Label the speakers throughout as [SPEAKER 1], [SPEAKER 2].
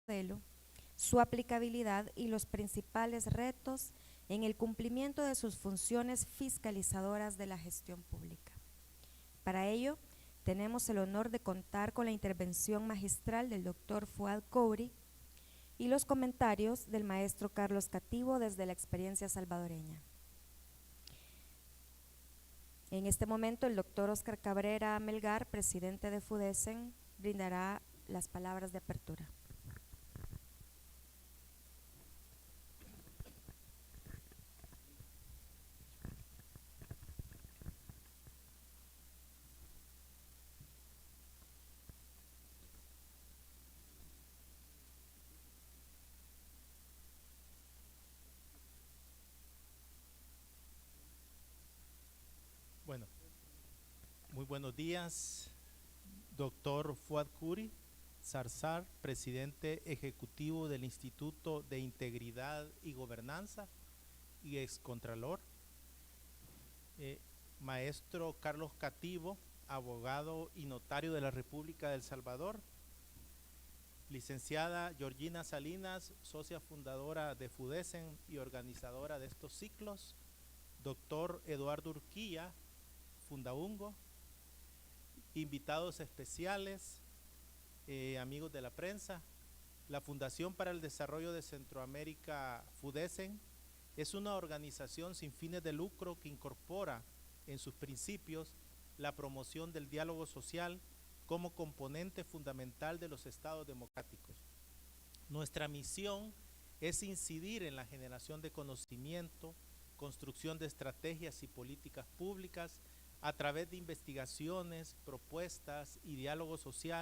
[SPEAKER 1] modelo, su aplicabilidad y los principales retos en el cumplimiento de sus funciones fiscalizadoras de la gestión pública. Para ello, tenemos el honor de contar con la intervención magistral del doctor Fuad Couri y los comentarios del maestro Carlos Cativo desde la experiencia salvadoreña. En este momento, el doctor Oscar Cabrera Melgar, presidente de FUDESEN, brindará las palabras de apertura.
[SPEAKER 2] Bueno, muy buenos días, doctor Fuad Couri Zarzar, presidente ejecutivo del Instituto de Integridad y Gobernanza y excontralor. Maestro Carlos Cativo, abogado y notario de la República de El Salvador. Licenciada Georgina Salinas, socia fundadora de FUDESEN y organizadora de estos ciclos. Doctor Eduardo Urquía, Fundaungo. Invitados especiales, amigos de la prensa. La Fundación para el Desarrollo de Centroamérica, FUDESEN, es una organización sin fines de lucro que incorpora en sus principios la promoción del diálogo social como componente fundamental de los estados democráticos. Nuestra misión es incidir en la generación de conocimiento, construcción de estrategias y políticas públicas a través de investigaciones, propuestas y diálogo social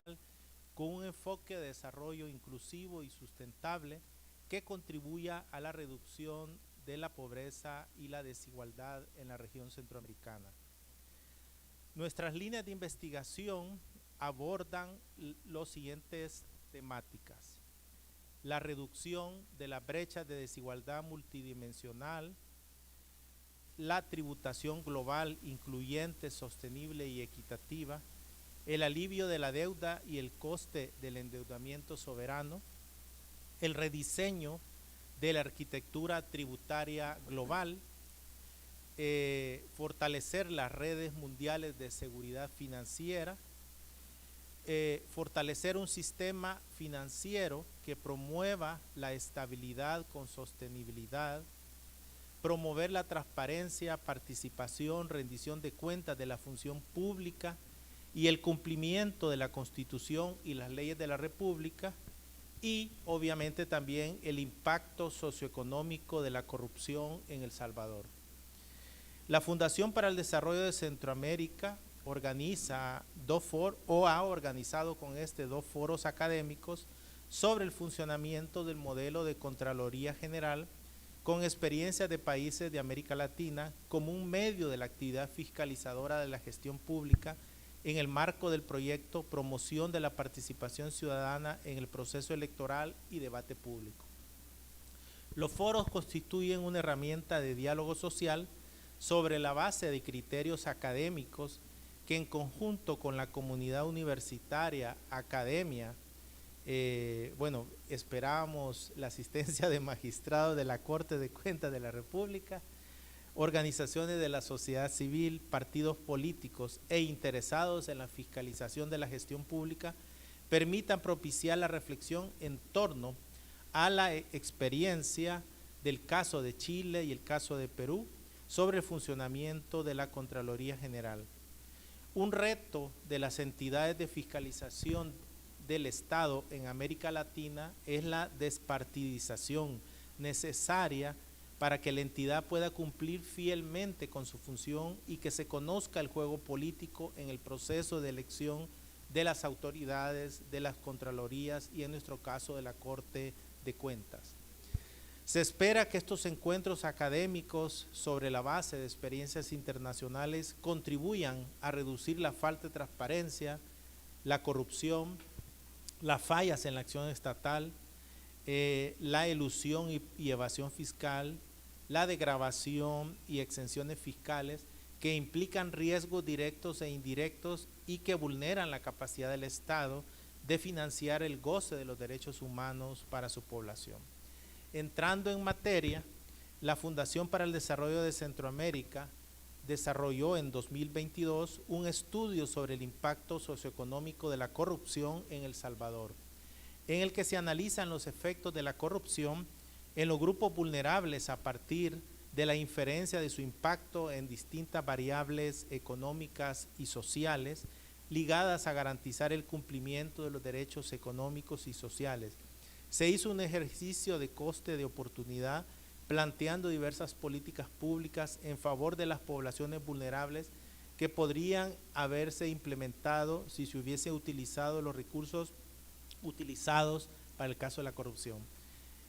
[SPEAKER 2] con un enfoque de desarrollo inclusivo y sustentable que contribuya a la reducción de la pobreza y la desigualdad en la región centroamericana. Nuestras líneas de investigación abordan las siguientes temáticas: la reducción de la brecha de desigualdad multidimensional, la tributación global incluyente, sostenible y equitativa, el alivio de la deuda y el coste del endeudamiento soberano, el rediseño de la arquitectura tributaria global, fortalecer las redes mundiales de seguridad financiera, fortalecer un sistema financiero que promueva la estabilidad con sostenibilidad, promover la transparencia, participación, rendición de cuentas de la función pública y el cumplimiento de la Constitución y las leyes de la República, y obviamente también el impacto socioeconómico de la corrupción en El Salvador. La Fundación para el Desarrollo de Centroamérica organiza ha organizado con dos foros académicos sobre el funcionamiento del modelo de Contraloría General con experiencias de países de América Latina como un medio de la actividad fiscalizadora de la gestión pública en el marco del proyecto Promoción de la Participación Ciudadana en el Proceso Electoral y Debate Público. Los foros constituyen una herramienta de diálogo social sobre la base de criterios académicos que en conjunto con la comunidad universitaria, academia, esperamos la asistencia de magistrados de la Corte de Cuentas de la República, organizaciones de la sociedad civil, partidos políticos e interesados en la fiscalización de la gestión pública, permitan propiciar la reflexión en torno a la experiencia del caso de Chile y el caso de Perú sobre el funcionamiento de la Contraloría General. Un reto de las entidades de fiscalización del Estado en América Latina es la despartidización necesaria para que la entidad pueda cumplir fielmente con su función y que se conozca el juego político en el proceso de elección de las autoridades, de las contralorías y en nuestro caso de la Corte de Cuentas. Se espera que estos encuentros académicos sobre la base de experiencias internacionales contribuyan a reducir la falta de transparencia, la corrupción, las fallas en la acción estatal, la elusión y evasión fiscal, la degravación y exenciones fiscales que implican riesgos directos e indirectos y que vulneran la capacidad del Estado de financiar el goce de los derechos humanos para su población. Entrando en materia, la Fundación para el Desarrollo de Centroamérica desarrolló en 2022 un estudio sobre el impacto socioeconómico de la corrupción en El Salvador, en el que se analizan los efectos de la corrupción en los grupos vulnerables a partir de la inferencia de su impacto en distintas variables económicas y sociales ligadas a garantizar el cumplimiento de los derechos económicos y sociales. Se hizo un ejercicio de coste de oportunidad planteando diversas políticas públicas en favor de las poblaciones vulnerables que podrían haberse implementado si se hubiese utilizado los recursos utilizados para el caso de la corrupción.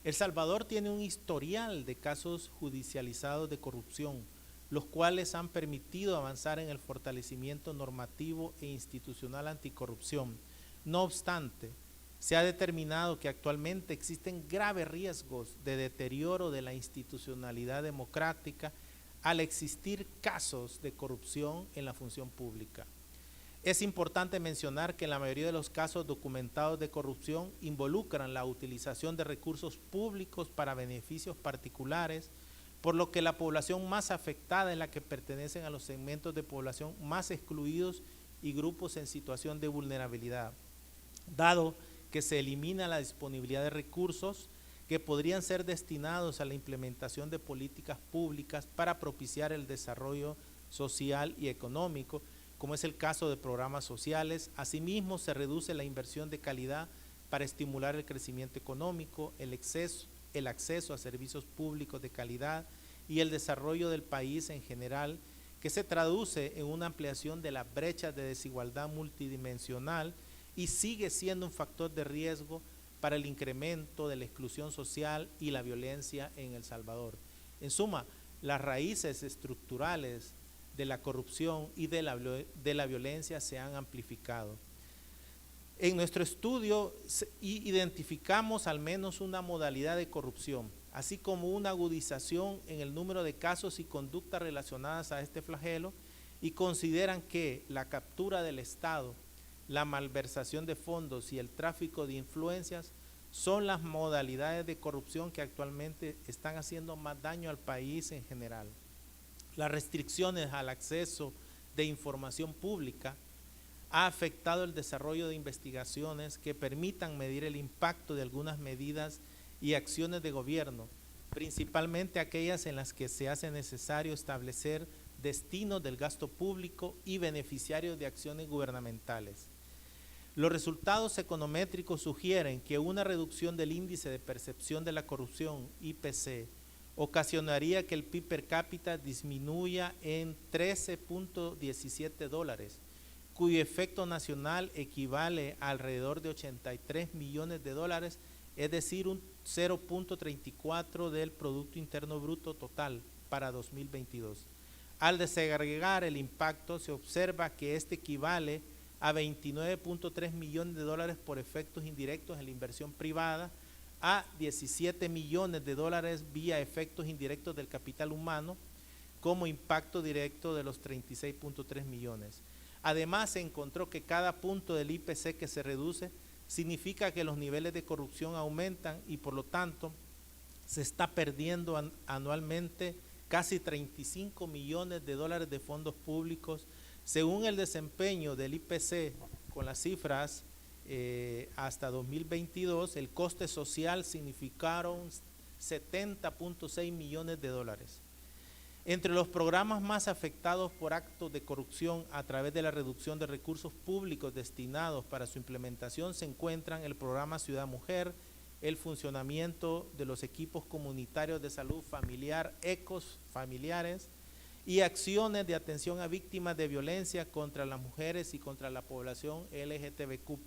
[SPEAKER 2] El Salvador tiene un historial de casos judicializados de corrupción, los cuales han permitido avanzar en el fortalecimiento normativo e institucional anticorrupción. No obstante, se ha determinado que actualmente existen graves riesgos de deterioro de la institucionalidad democrática al existir casos de corrupción en la función pública. Es importante mencionar que la mayoría de los casos documentados de corrupción involucran la utilización de recursos públicos para beneficios particulares, por lo que la población más afectada es la que pertenecen a los segmentos de población más excluidos y grupos en situación de vulnerabilidad, dado que se elimina la disponibilidad de recursos que podrían ser destinados a la implementación de políticas públicas para propiciar el desarrollo social y económico, como es el caso de programas sociales. Asimismo, se reduce la inversión de calidad para estimular el crecimiento económico, el acceso a servicios públicos de calidad y el desarrollo del país en general, que se traduce en una ampliación de las brechas de desigualdad multidimensional y sigue siendo un factor de riesgo para el incremento de la exclusión social y la violencia en El Salvador. En suma, las raíces estructurales de la corrupción y de la violencia se han amplificado. En nuestro estudio identificamos al menos una modalidad de corrupción, así como una agudización en el número de casos y conductas relacionadas a este flagelo, y consideran que la captura del Estado, la malversación de fondos y el tráfico de influencias son las modalidades de corrupción que actualmente están haciendo más daño al país en general. Las restricciones al acceso de información pública ha afectado el desarrollo de investigaciones que permitan medir el impacto de algunas medidas y acciones de gobierno, principalmente aquellas en las que se hace necesario establecer destinos del gasto público y beneficiarios de acciones gubernamentales. Los resultados econométricos sugieren que una reducción del índice de percepción de la corrupción, IPC, ocasionaría que el PIB per cápita disminuya en $13.17, cuyo efecto nacional equivale a alrededor de $83 millones, es decir, un 0.34 del Producto Interno Bruto total para 2022. Al desagregar el impacto, se observa que este equivale a $29.3 millones por efectos indirectos en la inversión privada, a $17 millones vía efectos indirectos del capital humano, como impacto directo de los 36.3 millones. Además, se encontró que cada punto del IPC que se reduce significa que los niveles de corrupción aumentan y por lo tanto se está perdiendo anualmente casi $35 millones de fondos públicos. Según el desempeño del IPC con las cifras hasta 2022, el coste social significaron $70.6 millones. Entre los programas más afectados por actos de corrupción a través de la reducción de recursos públicos destinados para su implementación se encuentran el programa Ciudad Mujer, el funcionamiento de los equipos comunitarios de salud familiar, ECOS familiares, y acciones de atención a víctimas de violencia contra las mujeres y contra la población LGTBQ+.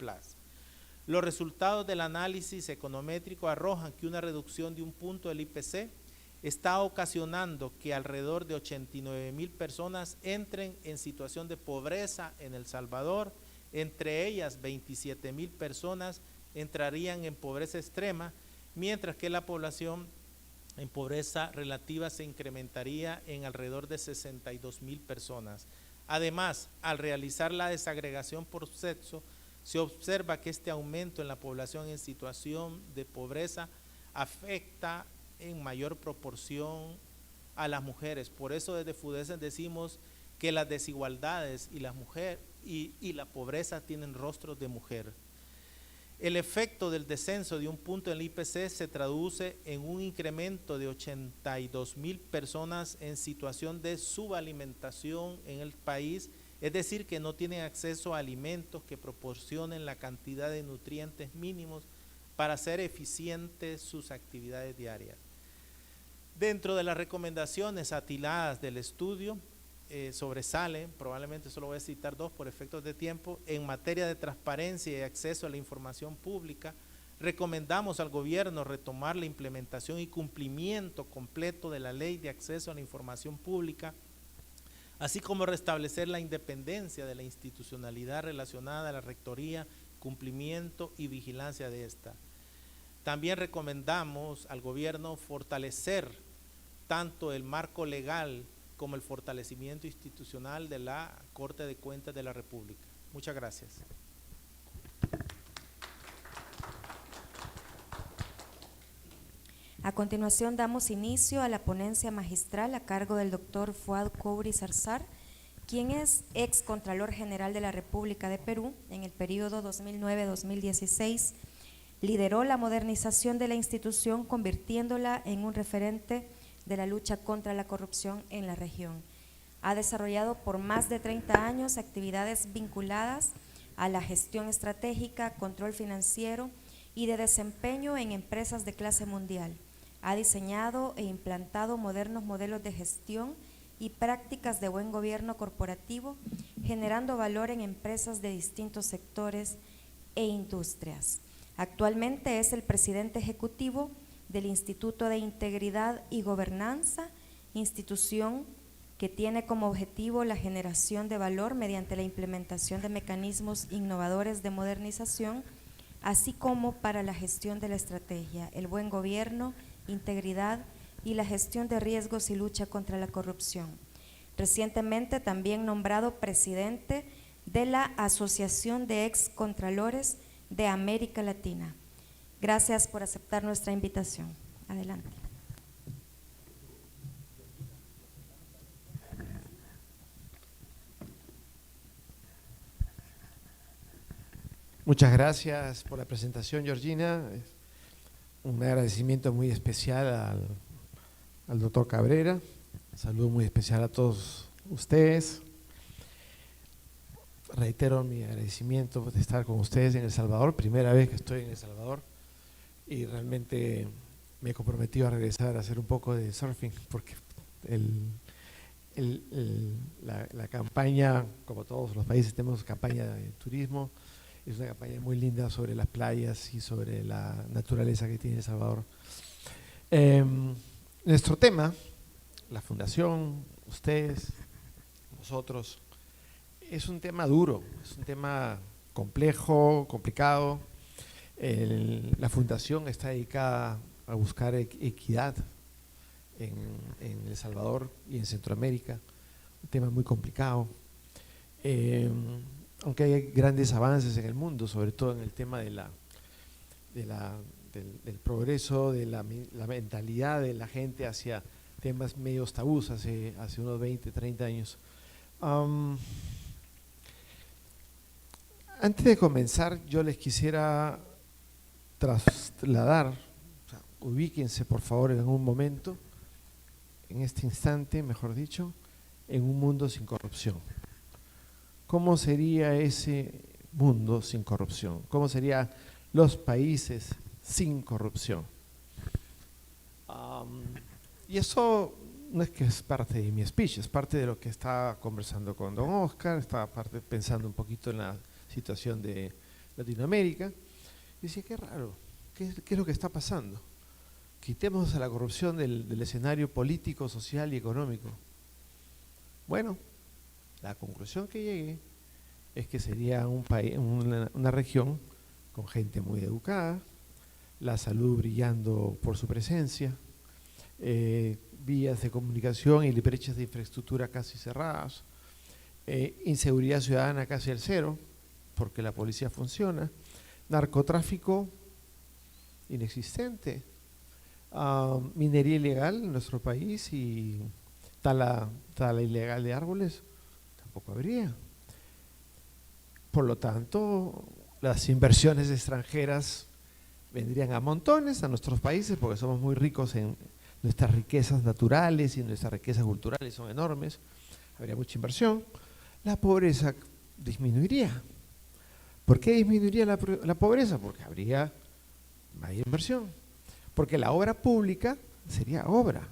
[SPEAKER 2] Los resultados del análisis econométrico arrojan que una reducción de un punto del IPC está ocasionando que alrededor de 89,000 personas entren en situación de pobreza en El Salvador. Entre ellas, 27,000 personas entrarían en pobreza extrema, mientras que la población en pobreza relativa se incrementaría en alrededor de 62,000 personas. Además, al realizar la desagregación por sexo, se observa que este aumento en la población en situación de pobreza afecta en mayor proporción a las mujeres. Por eso desde FUDESEN decimos que las desigualdades y la pobreza tienen rostros de mujer. El efecto del descenso de un punto en el IPC se traduce en un incremento de 82,000 personas en situación de subalimentación en el país, es decir, que no tienen acceso a alimentos que proporcionen la cantidad de nutrientes mínimos para hacer eficientes sus actividades diarias. Dentro de las recomendaciones atiladas del estudio, sobresalen, probablemente solo voy a citar dos por efectos de tiempo, en materia de transparencia y acceso a la información pública, recomendamos al gobierno retomar la implementación y cumplimiento completo de la Ley de Acceso a la Información Pública, así como restablecer la independencia de la institucionalidad relacionada a la rectoría, cumplimiento y vigilancia de esta. También recomendamos al gobierno fortalecer tanto el marco legal como el fortalecimiento institucional de la Corte de Cuentas de la República. Muchas gracias.
[SPEAKER 1] A continuación damos inicio a la ponencia magistral a cargo del doctor Fuad Couri Zarzar, quien es ex Contralor General de la República de Perú en el periodo 2009-2016. Lideró la modernización de la institución, convirtiéndola en un referente de la lucha contra la corrupción en la región. Ha desarrollado por más de 30 años actividades vinculadas a la gestión estratégica, control financiero y de desempeño en empresas de clase mundial. Ha diseñado e implantado modernos modelos de gestión y prácticas de buen gobierno corporativo, generando valor en empresas de distintos sectores e industrias. Actualmente es el presidente ejecutivo del Instituto de Integridad y Gobernanza, institución que tiene como objetivo la generación de valor mediante la implementación de mecanismos innovadores de modernización, así como para la gestión de la estrategia, el buen gobierno, integridad y la gestión de riesgos y lucha contra la corrupción. Recientemente también nombrado presidente de la Asociación de Ex Contralores de América Latina. Gracias por aceptar nuestra invitación. Adelante.
[SPEAKER 3] Muchas gracias por la presentación, Georgina. Un agradecimiento muy especial al doctor Cabrera. Un saludo muy especial a todos ustedes. Reitero mi agradecimiento de estar con ustedes en El Salvador, primera vez que estoy en El Salvador, y realmente me he comprometido a regresar a hacer un poco de surfing, porque la campaña, como todos los países tenemos campaña de turismo, es una campaña muy linda sobre las playas y sobre la naturaleza que tiene El Salvador. Nuestro tema, la fundación, ustedes, nosotros, es un tema duro, es un tema complejo, complicado. La fundación está dedicada a buscar equidad en El Salvador y en Centroamérica, un tema muy complicado. Aunque hay grandes avances en el mundo, sobre todo en el tema del progreso, de la mentalidad de la gente hacia temas medios tabús hace unos 20, 30 años. Antes de comenzar, yo les quisiera trasladar, o sea, ubíquense por favor en un momento, en este instante, mejor dicho, en un mundo sin corrupción. ¿Cómo sería ese mundo sin corrupción? ¿Cómo serían los países sin corrupción? Y eso no es que es parte de mi speech, es parte de lo que estaba conversando con don Oscar, estaba pensando un poquito en la situación de Latinoamérica. Y decía, qué raro, ¿qué es lo que está pasando? Quitemos a la corrupción del escenario político, social y económico. Bueno, la conclusión que llegué es que sería un país, una región con gente muy educada, la salud brillando por su presencia, vías de comunicación y brechas de infraestructura casi cerradas, inseguridad ciudadana casi al cero, porque la policía funciona. Narcotráfico inexistente. Minería ilegal en nuestro país y tala ilegal de árboles tampoco habría. Por lo tanto, las inversiones extranjeras vendrían a montones a nuestros países porque somos muy ricos en nuestras riquezas naturales y nuestras riquezas culturales son enormes, habría mucha inversión. La pobreza disminuiría. ¿Por qué disminuiría la pobreza? Porque habría mayor inversión. Porque la obra pública sería obra,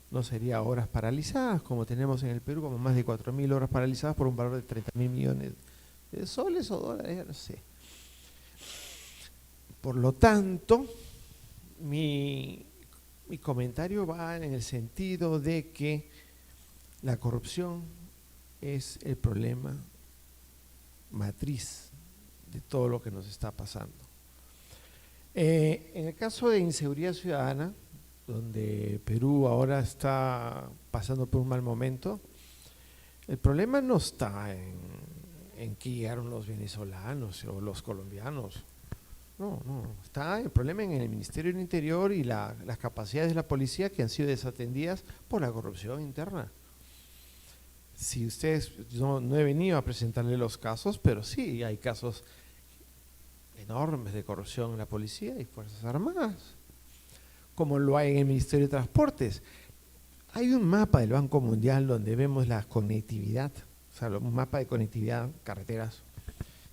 [SPEAKER 3] no sería obras paralizadas como tenemos en el Perú, como más de 4.000 obras paralizadas por un valor de 30.000 millones de soles o dólares, ya no sé. Por lo tanto, mi comentario va en el sentido de que la corrupción es el problema matriz de todo lo que nos está pasando. En el caso de inseguridad ciudadana, donde Perú ahora está pasando por un mal momento, el problema no está en que llegaron los venezolanos o los colombianos. No, está el problema en el Ministerio del Interior y las capacidades de la policía que han sido desatendidas por la corrupción interna. Si ustedes, no he venido a presentarle los casos, pero sí hay casos enormes de corrupción en la policía y Fuerzas Armadas, como lo hay en el Ministerio de Transportes. Hay un mapa del Banco Mundial donde vemos la conectividad, o sea, un mapa de conectividad, carreteras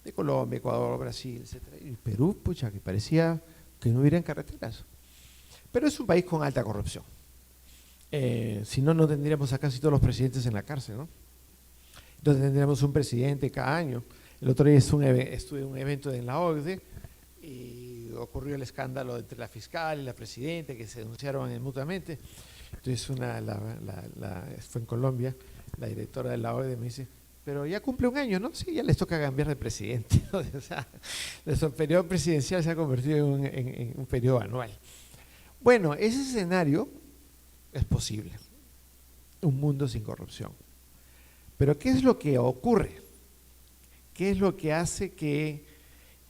[SPEAKER 3] de Colombia, Ecuador, Brasil, etcétera. Y Perú, pucha, que parecía que no hubieran carreteras. Pero es un país con alta corrupción. Si no, no tendríamos a casi todos los presidentes en la cárcel, ¿no? Entonces tendríamos un presidente cada año. El otro día estuve en un evento en la OCDE y ocurrió el escándalo entre la fiscal y la presidenta que se denunciaron mutuamente. Entonces fue en Colombia, la directora de la OCDE me dice, pero ya cumple un año, ¿no? Sí, ya les toca cambiar de presidente. O sea, nuestro periodo presidencial se ha convertido en un periodo anual. Bueno, ese escenario es posible, un mundo sin corrupción. Pero ¿qué es lo que ocurre? ¿Qué es lo que hace que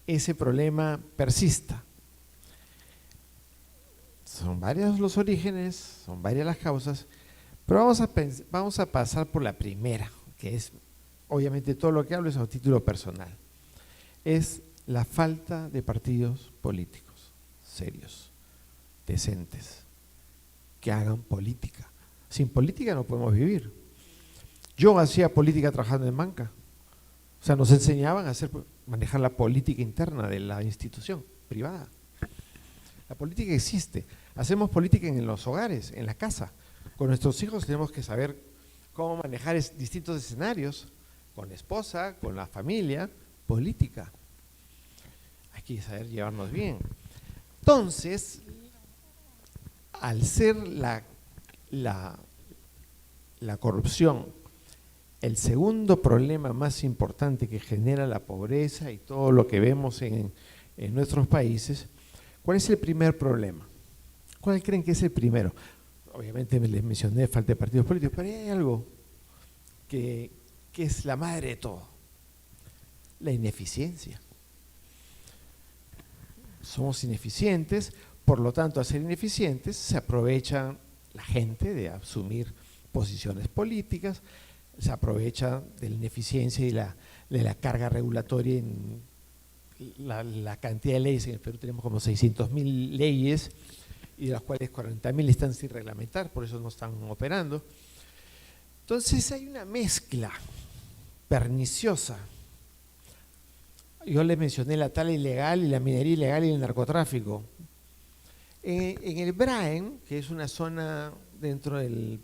[SPEAKER 3] ese problema persista? Son varios los orígenes, son varias las causas, pero vamos a pasar por la primera, que es, obviamente todo lo que hablo es a título personal, es la falta de partidos políticos serios, decentes, que hagan política. Sin política no podemos vivir. Yo hacía política trabajando en banca. O sea, nos enseñaban a manejar la política interna de la institución privada. La política existe. Hacemos política en los hogares, en la casa. Con nuestros hijos tenemos que saber cómo manejar distintos escenarios, con la esposa, con la familia, política. Hay que saber llevarnos bien. Entonces, al ser la corrupción el segundo problema más importante que genera la pobreza y todo lo que vemos en nuestros países, ¿cuál es el primer problema? ¿Cuál creen que es el primero? Obviamente les mencioné falta de partidos políticos, pero hay algo que es la madre de todo, la ineficiencia. Somos ineficientes, por lo tanto, al ser ineficientes se aprovecha la gente de asumir posiciones políticas, se aprovecha de la ineficiencia y de la carga regulatoria en la cantidad de leyes. En el Perú tenemos como 600.000 leyes y de las cuales 40.000 están sin reglamentar, por eso no están operando. Entonces hay una mezcla perniciosa. Yo les mencioné la tala ilegal y la minería ilegal y el narcotráfico. En el Braen, que es una zona dentro del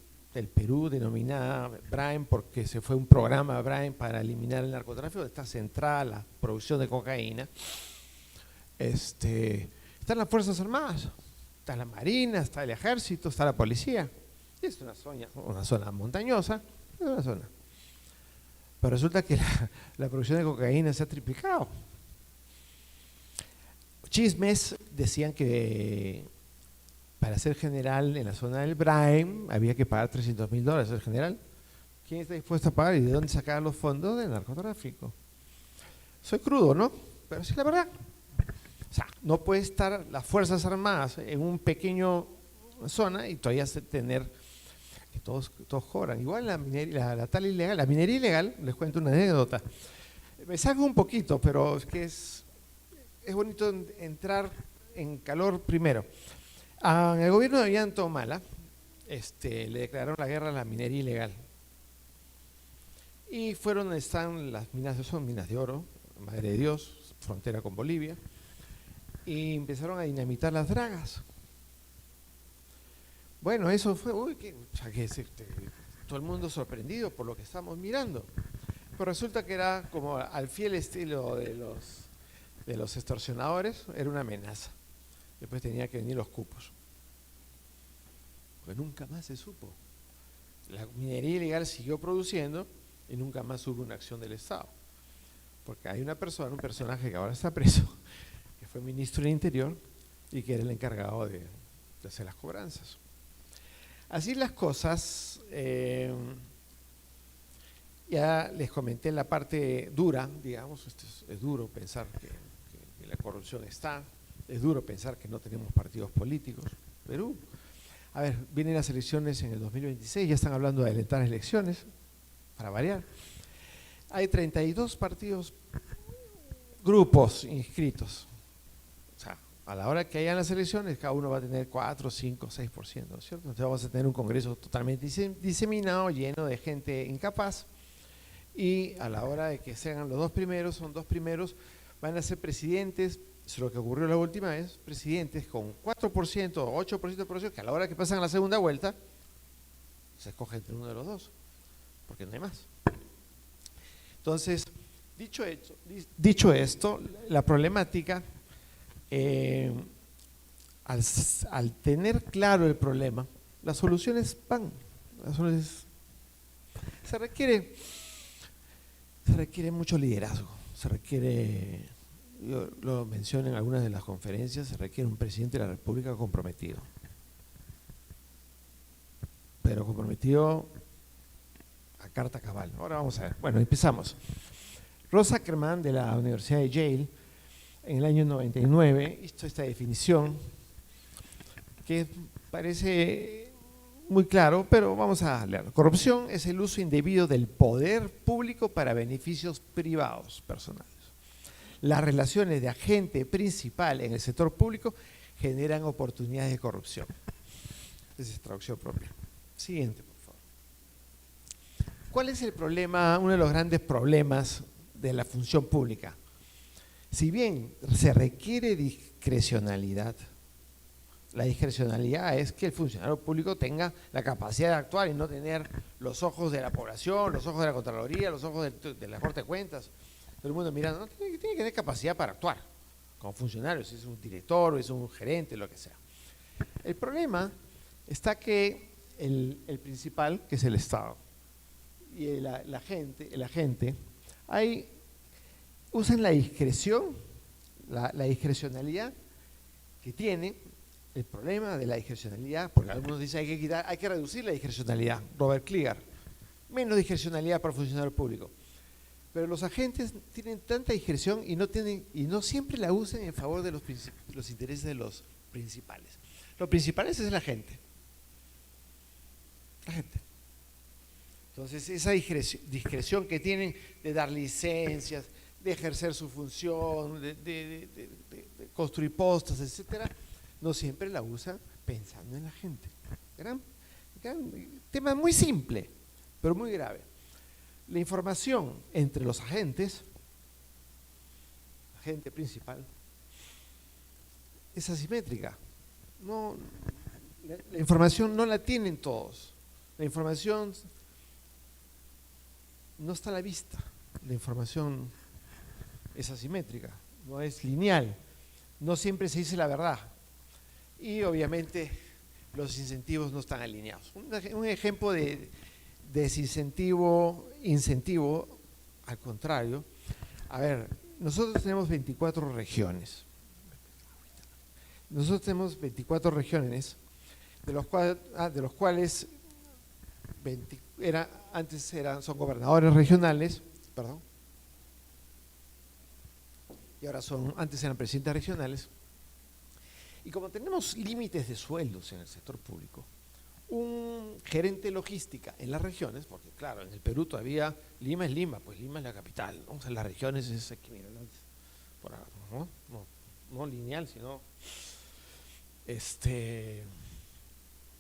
[SPEAKER 3] Perú denominada Braen porque se fue un programa Braen para eliminar el narcotráfico, está centrada la producción de cocaína, están las Fuerzas Armadas, está la Marina, está el Ejército, está la Policía. Es una zona montañosa, es una zona. Pero resulta que la producción de cocaína se ha triplicado. Chismes decían que para ser general en la zona del Braen había que pagar $300.000 ser general. ¿Quién está dispuesto a pagar y de dónde sacar los fondos del narcotráfico? Soy crudo, ¿no? Pero sí, la verdad. O sea, no puede estar las Fuerzas Armadas en un pequeño zona y todavía tener que todos cobran. Igual la tal ilegal, la minería ilegal, les cuento una anécdota. Me salgo un poquito, pero es que es bonito entrar en calor primero. En el gobierno de Ollanta Humala le declararon la guerra a la minería ilegal. Y fueron donde están las minas, son minas de oro, Madre de Dios, frontera con Bolivia, y empezaron a dinamitar las dragas. Bueno, eso fue, todo el mundo sorprendido por lo que estamos mirando. Pero resulta que era como al fiel estilo de los extorsionadores, era una amenaza. Después tenía que venir los cupos. Pues nunca más se supo. La minería ilegal siguió produciendo y nunca más hubo una acción del Estado. Porque hay un personaje que ahora está preso, que fue ministro del Interior y que era el encargado de hacer las cobranzas. Así las cosas, ya les comenté la parte dura, digamos, es duro pensar que la corrupción está, es duro pensar que no tenemos partidos políticos. Perú, a ver, vienen las elecciones en el 2026, ya están hablando de adelantar elecciones, para variar. Hay 32 grupos inscritos. O sea, a la hora que hayan las elecciones, cada uno va a tener 4, 5, 6%, ¿no es cierto? Entonces vamos a tener un Congreso totalmente diseminado, lleno de gente incapaz, y a la hora de que sean los dos primeros, van a ser presidentes, eso es lo que ocurrió la última vez, presidentes con 4% o 8% de población, que a la hora que pasan a la segunda vuelta, se escoge entre uno de los dos, porque no hay más. Entonces, dicho esto, la problemática, al tener claro el problema, las soluciones van. Se requiere mucho liderazgo, yo lo mencioné en algunas de las conferencias, se requiere un presidente de la República comprometido. Pero comprometido a carta cabal. Ahora vamos a ver. Bueno, empezamos. Rosa Ackerman de la Universidad de Yale en el año 99 hizo esta definición que parece muy claro, pero vamos a leerlo. Corrupción es el uso indebido del poder público para beneficios privados personales. Las relaciones de agente principal en el sector público generan oportunidades de corrupción. Esa es traducción propia. Siguiente, por favor. ¿Cuál es el problema, uno de los grandes problemas de la función pública? Si bien se requiere discrecionalidad, la discrecionalidad es que el funcionario público tenga la capacidad de actuar y no tener los ojos de la población, los ojos de la Contraloría, los ojos de la Corte de Cuentas, todo el mundo mirando, no, tiene que tener capacidad para actuar como funcionario, si es un director o es un gerente, lo que sea. El problema está que el principal, que es el Estado, y el agente, usan la discreción, la discrecionalidad que tiene. El problema de la discrecionalidad, porque algunos dicen hay que reducir la discrecionalidad, Robert Kliger, menos discrecionalidad para el funcionario público. Pero los agentes tienen tanta discreción y no siempre la usan en favor de los intereses de los principales. Los principales es la gente. La gente. Entonces, esa discreción que tienen de dar licencias, de ejercer su función, de construir postas, etcétera, no siempre la usan pensando en la gente. Gran tema muy simple, pero muy grave. La información entre los agentes, agente principal, es asimétrica. La información no la tienen todos. La información no está a la vista. La información es asimétrica, no es lineal. No siempre se dice la verdad. Y obviamente los incentivos no están alineados. Un ejemplo de desincentivo, incentivo, al contrario. A ver, nosotros tenemos 24 regiones. De los cuales son gobernadores regionales, y ahora antes eran presidentes regionales. Y como tenemos límites de sueldos en el sector público, un gerente de logística en las regiones, porque claro, en el Perú todavía Lima es Lima, pues Lima es la capital, ¿no? O sea, las regiones es aquí, mira, no lineal, sino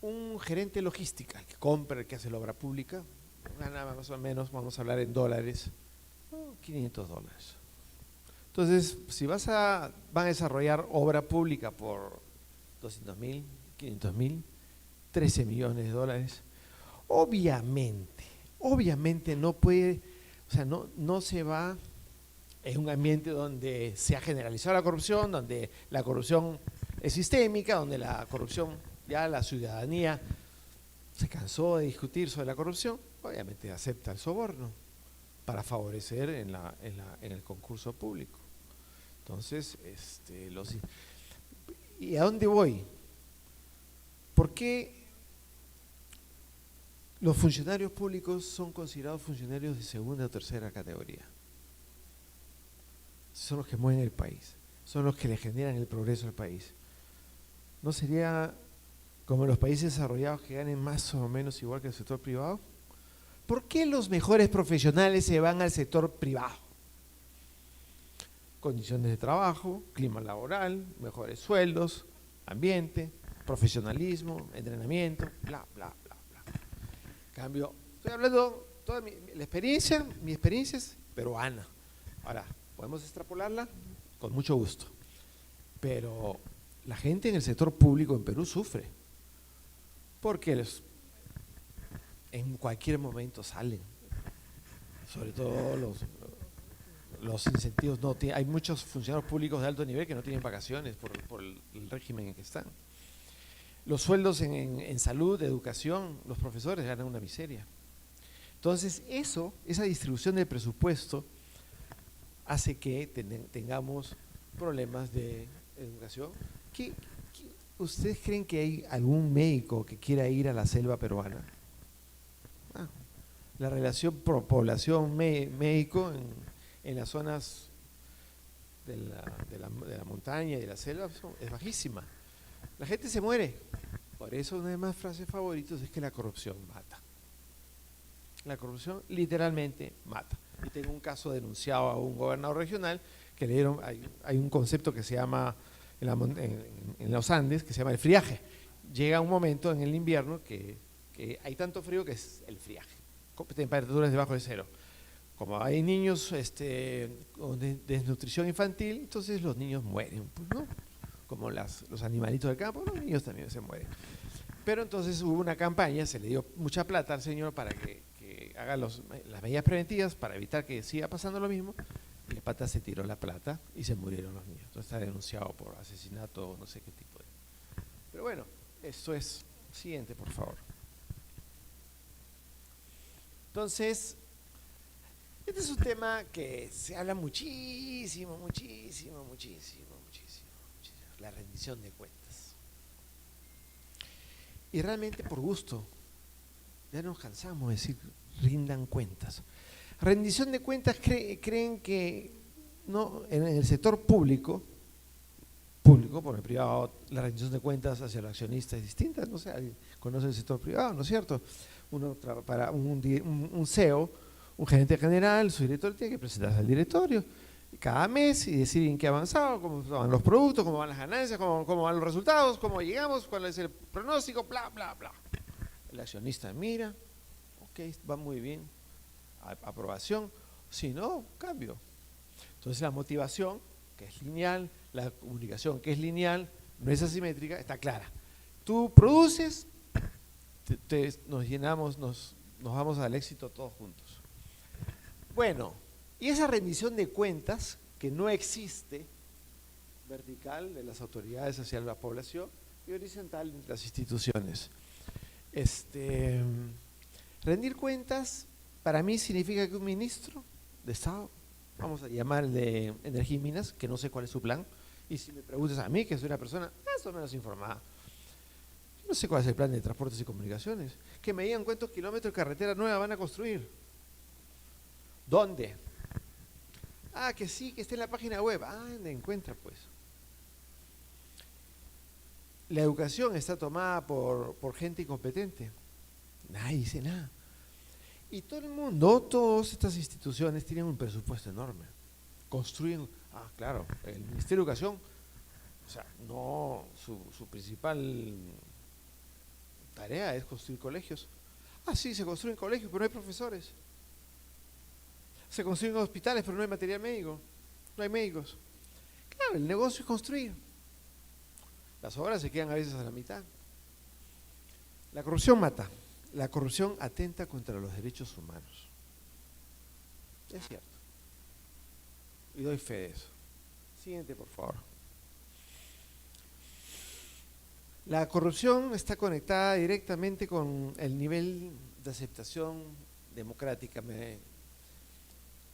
[SPEAKER 3] un gerente de logística, el que compra, el que hace la obra pública, gana más o menos, vamos a hablar en dólares, $500. Entonces, si van a desarrollar obra pública por 200.000, 500.000, $13 millones, obviamente no puede, o sea, no se va en un ambiente donde se ha generalizado la corrupción, donde la corrupción es sistémica, donde la corrupción, ya la ciudadanía se cansó de discutir sobre la corrupción, obviamente acepta el soborno para favorecer en el concurso público. Entonces, ¿y a dónde voy? ¿Por qué los funcionarios públicos son considerados funcionarios de segunda o tercera categoría? Son los que mueven el país, son los que le generan el progreso al país. ¿No sería como los países desarrollados que ganen más o menos igual que el sector privado? ¿Por qué los mejores profesionales se van al sector privado? Condiciones de trabajo, clima laboral, mejores sueldos, ambiente, profesionalismo, entrenamiento, bla, bla, bla, bla. En cambio, estoy hablando, toda mi experiencia es peruana. Ahora, podemos extrapolarla con mucho gusto, pero la gente en el sector público en Perú sufre, porque en cualquier momento salen, sobre todo los incentivos, hay muchos funcionarios públicos de alto nivel que no tienen vacaciones por el régimen en que están. Los sueldos en salud, educación, los profesores ganan una miseria. Entonces esa distribución del presupuesto hace que tengamos problemas de educación. ¿Ustedes creen que hay algún médico que quiera ir a la selva peruana? La relación población médico en las zonas de la montaña y de la selva es bajísima. La gente se muere. Por eso una de mis frases favoritas es que la corrupción mata. La corrupción literalmente mata. Y tengo un caso denunciado a un gobernador regional que le dieron, hay un concepto que se llama en los Andes, que se llama el friaje. Llega un momento en el invierno que hay tanto frío que es el friaje, con temperaturas debajo de cero. Como hay niños con desnutrición infantil, entonces los niños mueren, pues, ¿no? Como los animalitos del campo, los niños también se mueren. Pero entonces hubo una campaña, se le dio mucha plata al señor para que haga las medidas preventivas para evitar que siga pasando lo mismo, y el pata se tiró la plata y se murieron los niños. Entonces está denunciado por asesinato o no sé qué tipo de… Pero bueno, esto es… Siguiente, por favor. Entonces, este es un tema que se habla muchísimo, la rendición de cuentas. Y realmente por gusto, ya nos cansamos de decir rindan cuentas. Rendición de cuentas creen que no, en el sector público, por el privado, la rendición de cuentas hacia el accionista es distinta. No sé, alguien conoce el sector privado, ¿no es cierto? Para un CEO, un gerente general, su director tiene que presentarse al directorio cada mes y decir en qué ha avanzado, cómo van los productos, cómo van las ganancias, cómo van los resultados, cómo llegamos, cuál es el pronóstico, bla, bla, bla. El accionista mira, ok, va muy bien, aprobación, si no, cambio. Entonces la motivación, que es lineal, la comunicación, que es lineal, no es asimétrica, está clara. Tú produces, nos llenamos, nos vamos al éxito todos juntos. Bueno, y esa rendición de cuentas, que no existe, vertical de las autoridades hacia la población y horizontal entre las instituciones. Rendir cuentas para mí significa que un ministro de Estado, vamos a llamarle Energía y Minas, que no sé cuál es su plan, y si me preguntas a mí, que soy una persona más o menos informada, no sé cuál es el plan de transportes y comunicaciones, que me digan cuántos kilómetros de carretera nueva van a construir. ¿Dónde? Ah, que sí, que está en la página web. Ah, encuentra pues. La educación está tomada por gente incompetente. Nadie dice nada. Y todo el mundo, todas estas instituciones tienen un presupuesto enorme. Construyen, claro, el Ministerio de Educación, o sea, no, su principal tarea es construir colegios. Sí, se construyen colegios, pero no hay profesores. Se construyen hospitales, pero no hay material médico, no hay médicos. Claro, el negocio es construir. Las obras se quedan a veces a la mitad. La corrupción mata. La corrupción atenta contra los derechos humanos. Es cierto. Y doy fe de eso. Siguiente, por favor. La corrupción está conectada directamente con el nivel de aceptación democrática.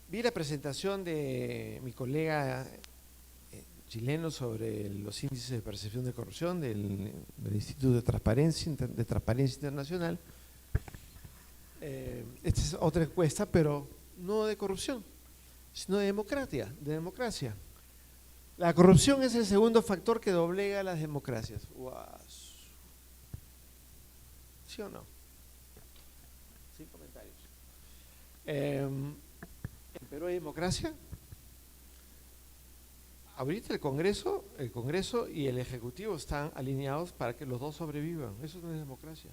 [SPEAKER 3] Vi la presentación de mi colega chileno sobre los índices de percepción de corrupción del Instituto de Transparencia Internacional. Esta es otra encuesta, pero no de corrupción, sino de democracia. La corrupción es el segundo factor que doblega las democracias. ¿Sí o no? Sin comentarios. ¿En Perú hay democracia? Ahorita el Congreso y el Ejecutivo están alineados para que los dos sobrevivan. Eso no es democracia.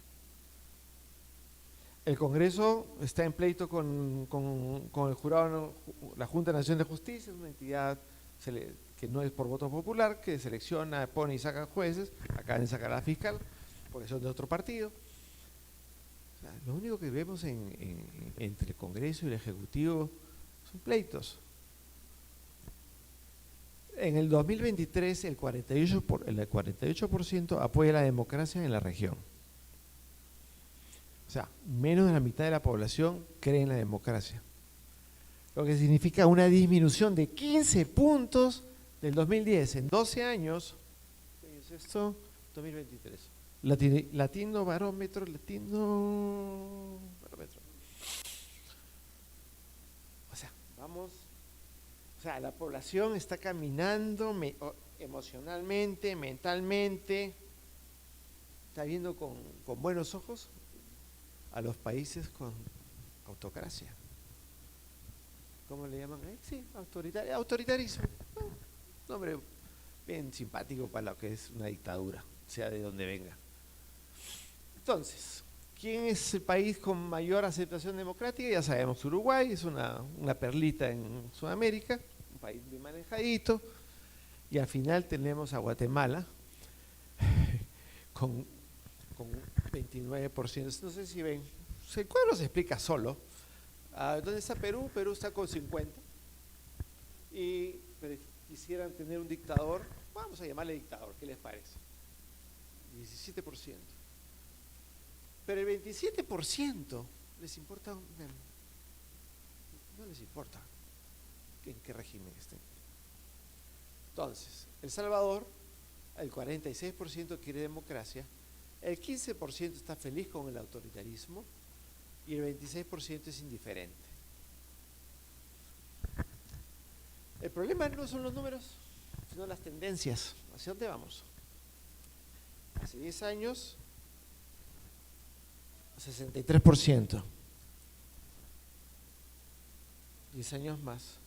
[SPEAKER 3] El Congreso está en pleito con el jurado, la Junta Nacional de Justicia, es una entidad que no es por voto popular, que selecciona, pone y saca jueces, acaban de sacar a la fiscal, porque son de otro partido. O sea, lo único que vemos entre el Congreso y el Ejecutivo son pleitos. En el 2023 el 48% apoya la democracia en la región. O sea, menos de la mitad de la población cree en la democracia. Lo que significa una disminución de 15 puntos del 2010 en 12 años. ¿Qué es esto? 2023. Latino barómetro. O sea, la población está caminando emocionalmente, mentalmente, está viendo con buenos ojos a los países con autocracia. ¿Cómo le llaman? Sí, autoritarismo. Nombre bien simpático para lo que es una dictadura, sea de donde venga. Entonces, ¿quién es el país con mayor aceptación democrática? Ya sabemos, Uruguay es una perlita en Sudamérica, un país bien manejadito, y al final tenemos a Guatemala con 29%. No sé si ven, el cuadro se explica solo. ¿Dónde está Perú? Perú está con 50%. Pero quisieran tener un dictador, vamos a llamarle dictador, ¿qué les parece? 17%. Pero el 27% les importa, no les importa en qué régimen estén. Entonces, El Salvador, el 46% quiere democracia, el 15% está feliz con el autoritarismo y el 26% es indiferente. El problema no son los números, sino las tendencias. ¿Hacia dónde vamos? Hace 10 años, 63%. 10 años más.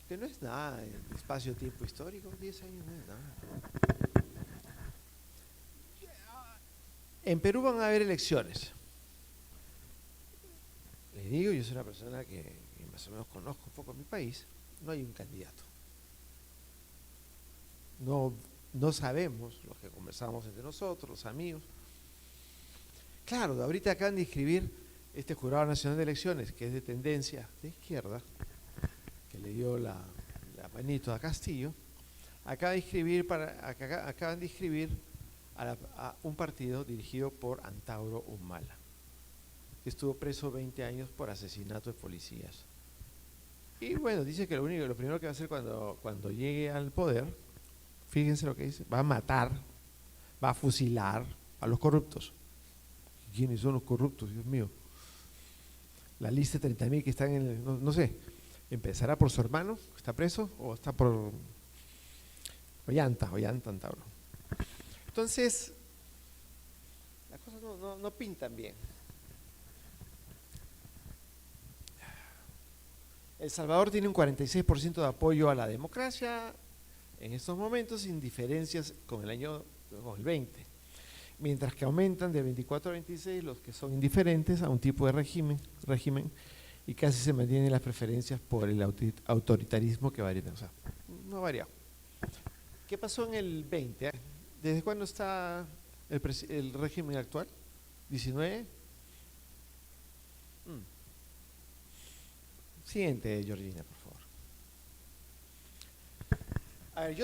[SPEAKER 3] Que no es nada en espacio-tiempo histórico, 10 años no es nada. En Perú van a haber elecciones. Les digo, yo soy una persona que más o menos conozco un poco mi país, no hay un candidato. No sabemos, los que conversamos entre nosotros, los amigos. Claro, ahorita acaban de inscribir este Jurado Nacional de Elecciones, que es de tendencia de izquierda, que le dio la manito a Castillo, acaban de inscribir a un partido dirigido por Antauro Humala, que estuvo preso 20 años por asesinato de policías. Y bueno, dice que lo primero que va a hacer cuando llegue al poder, fíjense lo que dice, va a matar, va a fusilar a los corruptos. ¿Quiénes son los corruptos? Dios mío. La lista de 30.000 que están no sé. ¿Empezará por su hermano, que está preso, o está por Ollanta Antauro? Entonces, las cosas no pintan bien. El Salvador tiene un 46% de apoyo a la democracia en estos momentos, sin diferencias con el 20, mientras que aumentan de 24 a 26 los que son indiferentes a un tipo de régimen y casi se mantienen las preferencias por el autoritarismo que varía, o sea, no ha variado. ¿Qué pasó en el 20? ¿Desde cuándo está el régimen actual? ¿19? Siguiente, Georgina, por favor. A ver,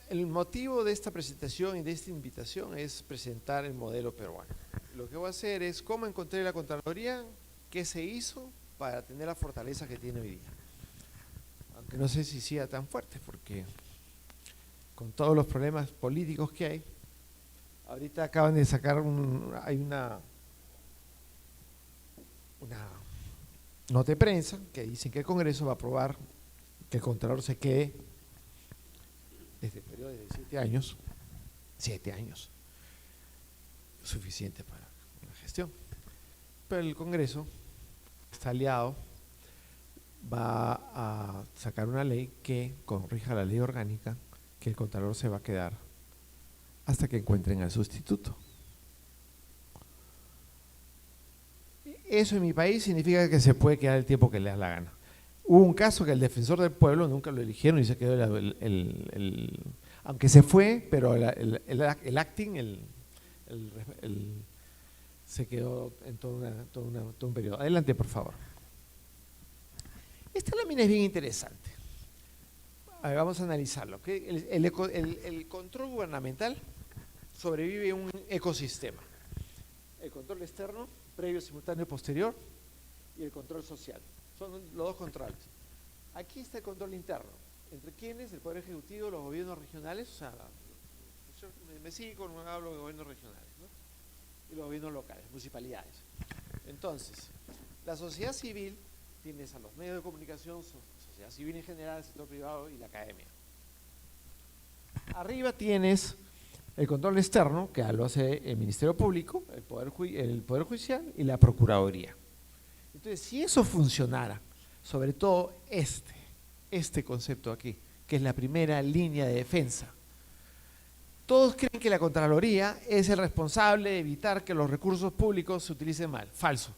[SPEAKER 3] el motivo de esta presentación y de esta invitación es presentar el modelo peruano. Lo que voy a hacer es cómo encontré la Contraloría, qué se hizo para tener la fortaleza que tiene hoy día. Aunque no sé si sea tan fuerte, porque con todos los problemas políticos que hay, ahorita acaban de sacar hay una nota de prensa que dicen que el Congreso va a aprobar que el Contralor se quede desde el periodo de 7 años, suficiente para la gestión. Pero el Congreso está aliado, va a sacar una ley que corrija la ley orgánica, que el Contralor se va a quedar hasta que encuentren al sustituto. Eso en mi país significa que se puede quedar el tiempo que le da la gana. Hubo un caso que el defensor del pueblo nunca lo eligieron y se quedó aunque se fue, pero el acting se quedó en todo un periodo. Adelante, por favor. Esta lámina es bien interesante. A ver, vamos a analizarlo. El control gubernamental sobrevive en un ecosistema. El control externo, previo, simultáneo y posterior, y el control social. Son los dos controles. Aquí está el control interno. ¿Entre quiénes? El Poder Ejecutivo, los gobiernos regionales, o sea, me sigue cuando hablo de gobiernos regionales, ¿no? Y los gobiernos locales, municipalidades. Entonces, la sociedad civil, tienes a los medios de comunicación, sociedad civil en general, el sector privado y la academia. Arriba tienes el control externo, que lo hace el Ministerio Público, el Poder Judicial y la Procuraduría. Entonces, si eso funcionara, sobre todo este concepto aquí, que es la primera línea de defensa, todos creen que la Contraloría es el responsable de evitar que los recursos públicos se utilicen mal. Falso,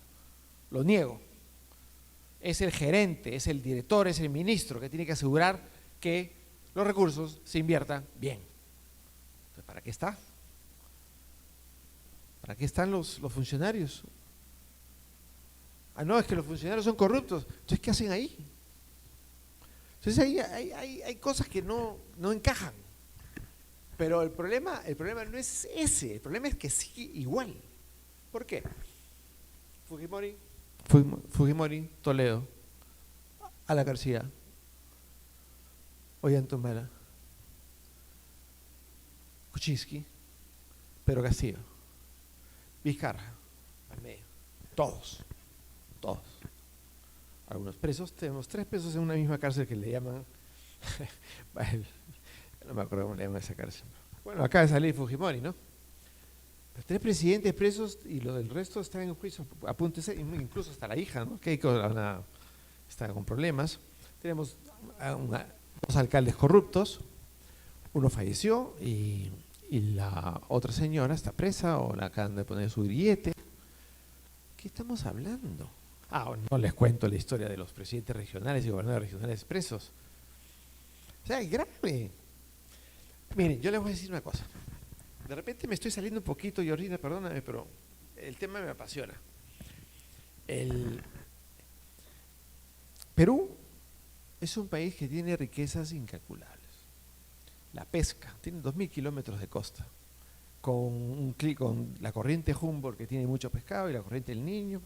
[SPEAKER 3] lo niego. Es el gerente, es el director, es el ministro que tiene que asegurar que los recursos se inviertan bien. Entonces, ¿para qué está? ¿Para qué están los funcionarios? Ah, no, es que los funcionarios son corruptos. Entonces, ¿qué hacen ahí? Entonces, ahí hay cosas que no encajan. Pero el problema no es ese, el problema es que sigue igual. ¿Por qué? Fujimori, Toledo, Ala García, Ollantumala, Kuczynski, Pedro Castillo, Vizcarra, Almeida, todos. Algunos presos, tenemos 3 presos en una misma cárcel que le llaman, no me acuerdo cómo le llaman esa cárcel. Bueno, acaba de salir Fujimori, ¿no? Los 3 presidentes presos y el resto están en juicio, apúntese, incluso hasta la hija, ¿no? Que está con problemas. Tenemos 2 alcaldes corruptos, uno falleció y la otra señora está presa o la acaban de poner su grillete. ¿Qué estamos hablando? No les cuento la historia de los presidentes regionales y gobernadores regionales presos. O sea, es grave. Miren, yo les voy a decir una cosa. De repente me estoy saliendo un poquito, Georgina, perdóname, pero el tema me apasiona. Perú es un país que tiene riquezas incalculables. La pesca, tiene 2.000 kilómetros de costa, con la corriente Humboldt, que tiene mucho pescado, y la corriente del Niño.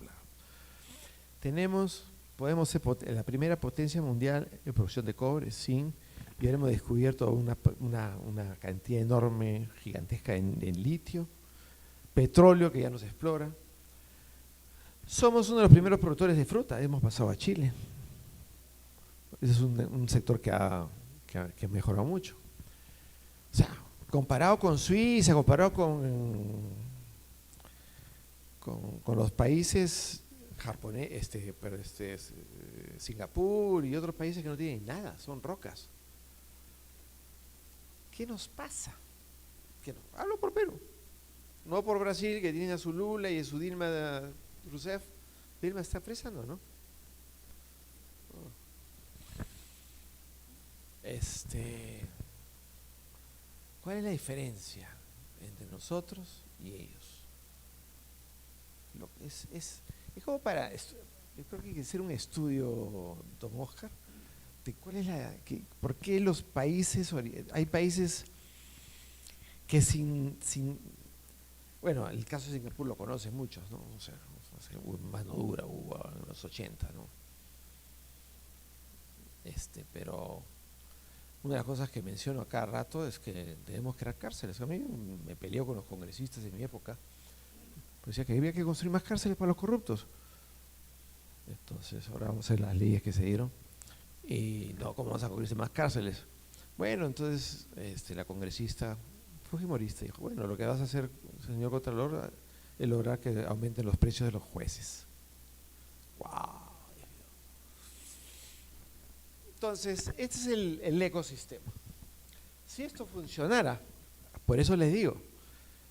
[SPEAKER 3] Podemos ser la primera potencia mundial en producción de cobre, zinc, y hemos descubierto una cantidad enorme, gigantesca en litio, petróleo que ya no se explora. Somos uno de los primeros productores de fruta, hemos pasado a Chile. Ese es un sector que ha mejorado mucho. O sea, comparado con Suiza, comparado con los países japonés, Singapur y otros países que no tienen nada, son rocas. ¿Qué nos pasa? Hablo por Perú, no por Brasil, que tiene a su Lula y a su Dilma Rousseff. Dilma está fresando, ¿no? ¿Cuál es la diferencia entre nosotros y ellos? Es como yo creo que hay que hacer un estudio, don Oscar, de por qué los países, hay países que bueno, el caso de Singapur lo conocen muchos, ¿no? O sea, mano dura hubo en los 80, ¿no? Pero una de las cosas que menciono a cada rato es que debemos crear cárceles. A mí me peleó con los congresistas de mi época, pues decía que había que construir más cárceles para los corruptos. Entonces ahora vamos a hacer las leyes que se dieron y no, ¿cómo vamos a construir más cárceles? Bueno, entonces la congresista fujimorista dijo, bueno, lo que vas a hacer, señor Contralor, es lograr que aumenten los precios de los jueces. ¡Wow! Entonces, este es el ecosistema. Si esto funcionara, por eso les digo,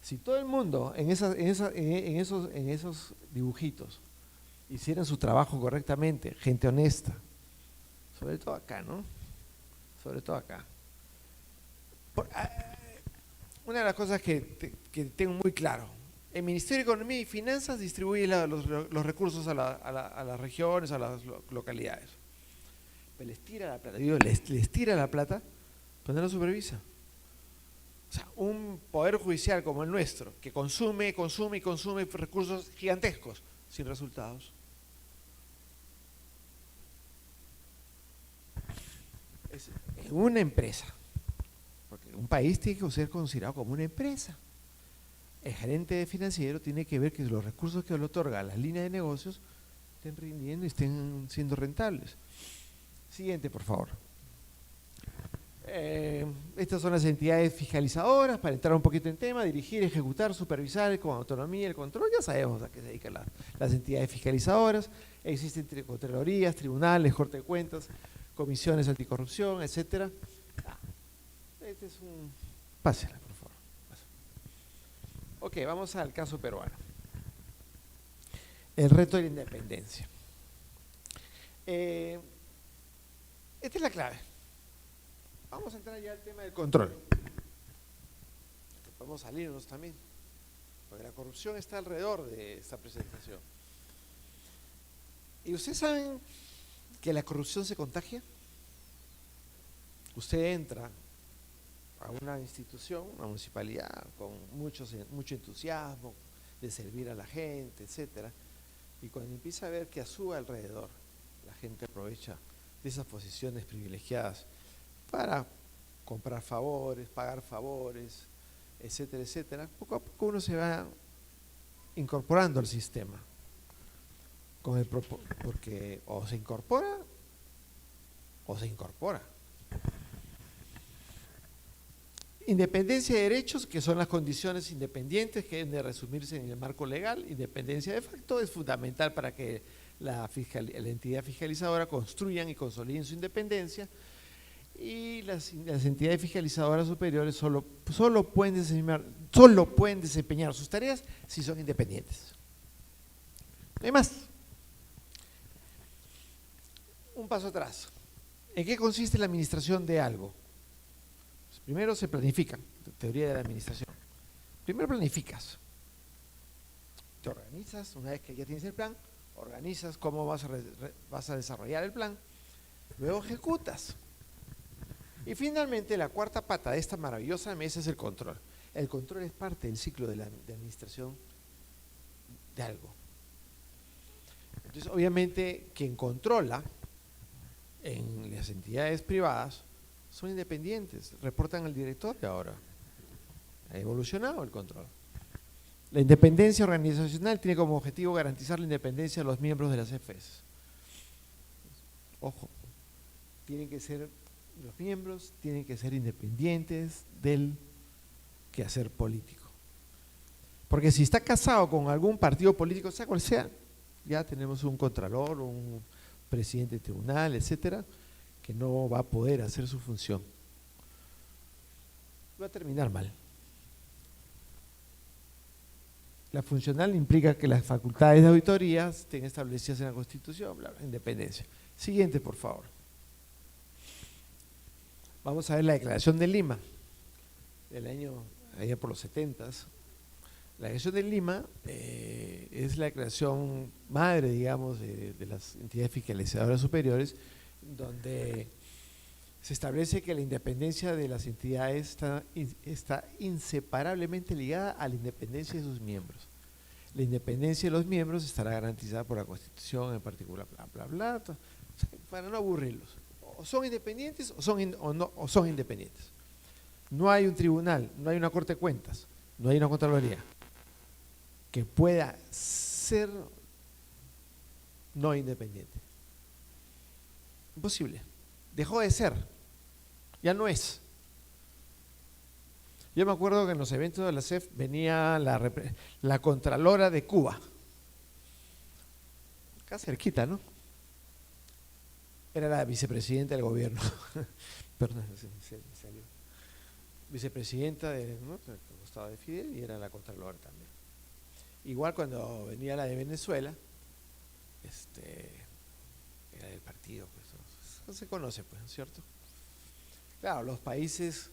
[SPEAKER 3] si todo el mundo en esos dibujitos hicieran su trabajo correctamente, gente honesta, sobre todo acá, ¿no? Sobre todo acá. Una de las cosas que tengo muy claro, el Ministerio de Economía y Finanzas distribuye los recursos a las regiones, a las localidades. Pero les tira la plata, les tira la plata, pero no lo supervisa. O sea, un poder judicial como el nuestro, que consume recursos gigantescos, sin resultados. Es una empresa, porque un país tiene que ser considerado como una empresa. El gerente financiero tiene que ver que los recursos que le otorga a las líneas de negocios estén rindiendo y estén siendo rentables. Siguiente, por favor. Estas son las entidades fiscalizadoras, para entrar un poquito en tema: dirigir, ejecutar, supervisar con autonomía el control. Ya sabemos a qué se dedican las entidades fiscalizadoras. Existen contralorías, tribunales, corte de cuentas, comisiones anticorrupción, etcétera. Este es Pásela, por favor. Ok, vamos al caso peruano. El reto de la independencia. Esta es la clave. Vamos a entrar ya al tema del control. Podemos salirnos también, porque la corrupción está alrededor de esta presentación. ¿Y ustedes saben que la corrupción se contagia? Usted entra a una institución, una municipalidad, con mucho entusiasmo de servir a la gente, etcétera, y cuando empieza a ver que a su alrededor la gente aprovecha de esas posiciones privilegiadas para comprar favores, pagar favores, etcétera, etcétera, poco a poco uno se va incorporando al sistema, porque o se incorpora o se incorpora. Independencia de derechos, que son las condiciones independientes que deben de resumirse en el marco legal. Independencia de facto es fundamental para que la entidad fiscalizadora construyan y consoliden su independencia, y las entidades fiscalizadoras superiores solo pueden desempeñar sus tareas si son independientes. No hay más. Un paso atrás. ¿En qué consiste la administración de algo? Primero se planifica, teoría de la administración. Primero planificas, te organizas, una vez que ya tienes el plan, organizas cómo vas a desarrollar el plan, luego ejecutas. Y finalmente la cuarta pata de esta maravillosa mesa es el control. El control es parte del ciclo de administración de algo. Entonces, obviamente, quien controla en las entidades privadas son independientes, reportan al directorio ahora. Ha evolucionado el control. La independencia organizacional tiene como objetivo garantizar la independencia de los miembros de las CFEs. Ojo, los miembros tienen que ser independientes del quehacer político. Porque si está casado con algún partido político, sea cual sea, ya tenemos un contralor, un presidente de tribunal, etcétera, que no va a poder hacer su función. Va a terminar mal. La funcional implica que las facultades de auditoría estén establecidas en la Constitución, bla, bla, independencia. Siguiente, por favor. Vamos a ver la Declaración de Lima, del año, allá por los 70s. La Declaración de Lima es la declaración madre, digamos, de las entidades fiscalizadoras superiores, donde se establece que la independencia de las entidades está inseparablemente ligada a la independencia de sus miembros. La independencia de los miembros estará garantizada por la Constitución en particular, bla, bla, bla, para no aburrirlos. O son independientes o son independientes. No hay un tribunal, no hay una Corte de Cuentas, no hay una Contraloría que pueda ser no independiente. Imposible. Dejó de ser. Ya no es. Yo me acuerdo que en los eventos de la CEF venía la Contralora de Cuba. Acá cerquita, ¿no? Era la vicepresidenta del gobierno. Perdón, se salió. Vicepresidenta del costado de Fidel y era la Contralora también. Igual cuando venía la de Venezuela, era del partido, pues no se conoce, pues, ¿cierto? Claro, los países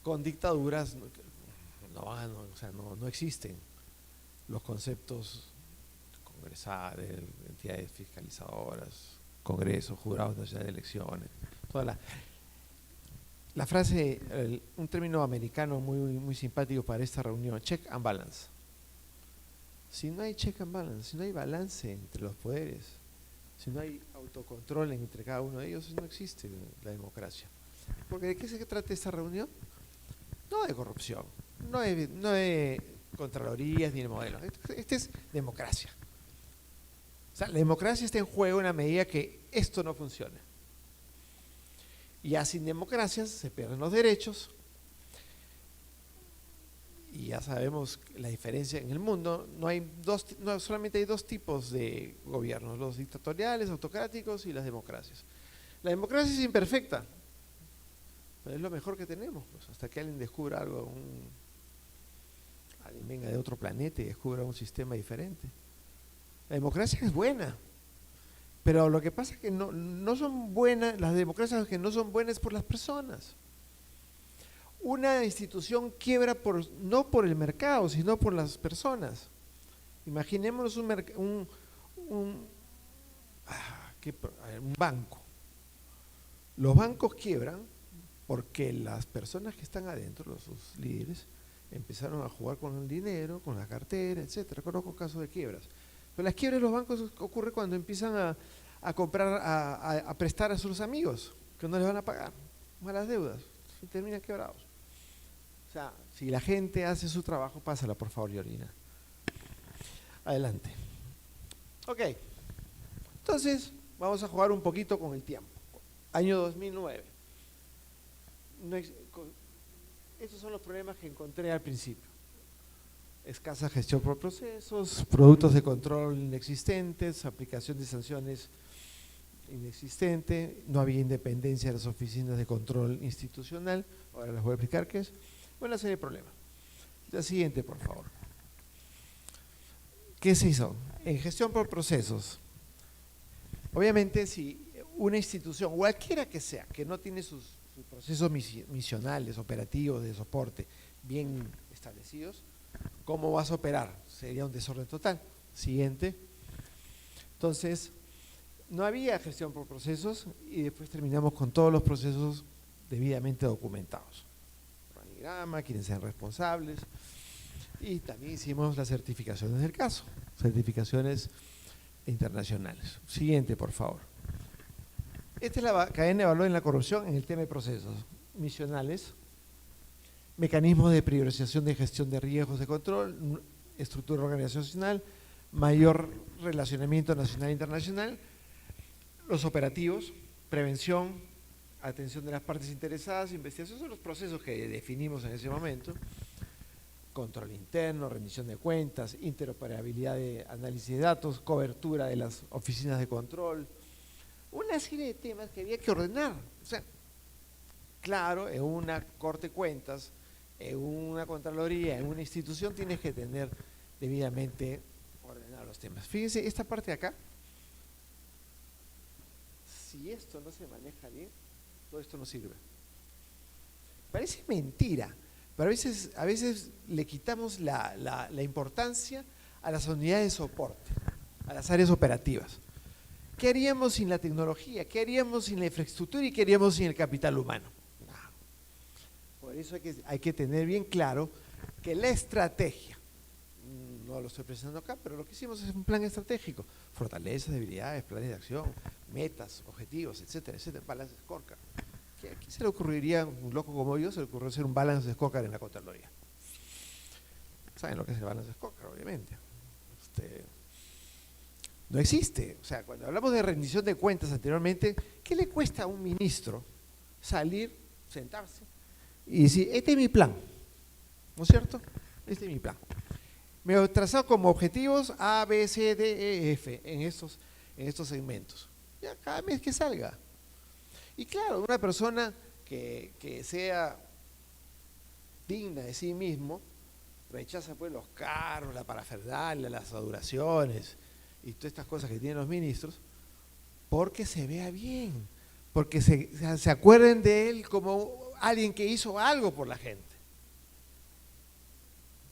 [SPEAKER 3] con dictaduras no existen los conceptos de entidades fiscalizadoras, congresos, jurados nacionales de elecciones, toda la frase, un término americano muy simpático para esta reunión, check and balance. Si no hay check and balance, si no hay balance entre los poderes, si no hay autocontrol entre cada uno de ellos, no existe la democracia. Porque ¿de qué se trata esta reunión? No de corrupción, no de contralorías ni de modelos. Este es democracia. O sea, la democracia está en juego en la medida que esto no funciona. Y ya sin democracia se pierden los derechos. Y ya sabemos la diferencia en el mundo. Solamente hay dos tipos de gobiernos: los dictatoriales, autocráticos y las democracias. La democracia es imperfecta, pero es lo mejor que tenemos, pues, hasta que alguien descubra algo, alguien venga de otro planeta y descubra un sistema diferente. La democracia es buena, pero lo que pasa es que no son buenas, las democracias que no son buenas por las personas. Una institución quiebra no por el mercado, sino por las personas. Imaginémonos un banco. Los bancos quiebran porque las personas que están adentro, sus líderes, empezaron a jugar con el dinero, con la cartera, etcétera. Conozco casos de quiebras. Pero las quiebras de los bancos ocurren cuando empiezan a comprar, a prestar a sus amigos, que no les van a pagar, malas deudas, y terminan quebrados. O sea, si la gente hace su trabajo, pásala por favor, Yorina. Adelante. Ok, entonces vamos a jugar un poquito con el tiempo. Año 2009. Estos son los problemas que encontré al principio. Escasa gestión por procesos, productos de control inexistentes, aplicación de sanciones inexistente, no había independencia de las oficinas de control institucional. Ahora les voy a explicar qué es. Una serie de problemas. La siguiente, por favor. ¿Qué se hizo? En gestión por procesos. Obviamente, si una institución, cualquiera que sea, que no tiene sus procesos misionales, operativos, de soporte bien establecidos, ¿cómo vas a operar? Sería un desorden total. Siguiente. Entonces, no había gestión por procesos y después terminamos con todos los procesos debidamente documentados. Organigrama, quienes sean responsables, y también hicimos las certificaciones del caso, certificaciones internacionales. Siguiente, por favor. Esta es la cadena de valor en la corrupción en el tema de procesos misionales, mecanismos de priorización de gestión de riesgos de control. estructura organizacional, mayor relacionamiento nacional e internacional, los operativos, prevención, atención de las partes interesadas, investigación, son los procesos que definimos en ese momento, control interno, rendición de cuentas, interoperabilidad de análisis de datos, cobertura de las oficinas de control, una serie de temas que había que ordenar. O sea, claro, en una corte de cuentas, en una contraloría, en una institución, tienes que tener debidamente ordenados los temas. Fíjense, esta parte de acá, si esto no se maneja bien, todo esto no sirve. Parece mentira, pero a veces le quitamos la importancia a las unidades de soporte, a las áreas operativas. ¿Qué haríamos sin la tecnología? ¿Qué haríamos sin la infraestructura? ¿Y qué haríamos sin el capital humano? No. Por eso hay que tener bien claro que la estrategia, no lo estoy presentando acá, pero lo que hicimos es un plan estratégico, fortalezas, debilidades, planes de acción, metas, objetivos, etcétera, etcétera, balance de scorecard. ¿A quién se le ocurriría, un loco como yo, se le ocurrió hacer un balance de scorecard en la Contraloría? ¿Saben lo que es el balance de scorecard? Obviamente. No existe. O sea, cuando hablamos de rendición de cuentas anteriormente, ¿qué le cuesta a un ministro salir, sentarse y decir, este es mi plan? ¿No es cierto? Este es mi plan. Me he trazado como objetivos A, B, C, D, E, F en estos segmentos. Ya cada mes que salga. Y claro, una persona que sea digna de sí mismo, rechaza pues los carros, la parafernalia, las adulaciones y todas estas cosas que tienen los ministros, porque se vea bien, porque se acuerden de él como alguien que hizo algo por la gente.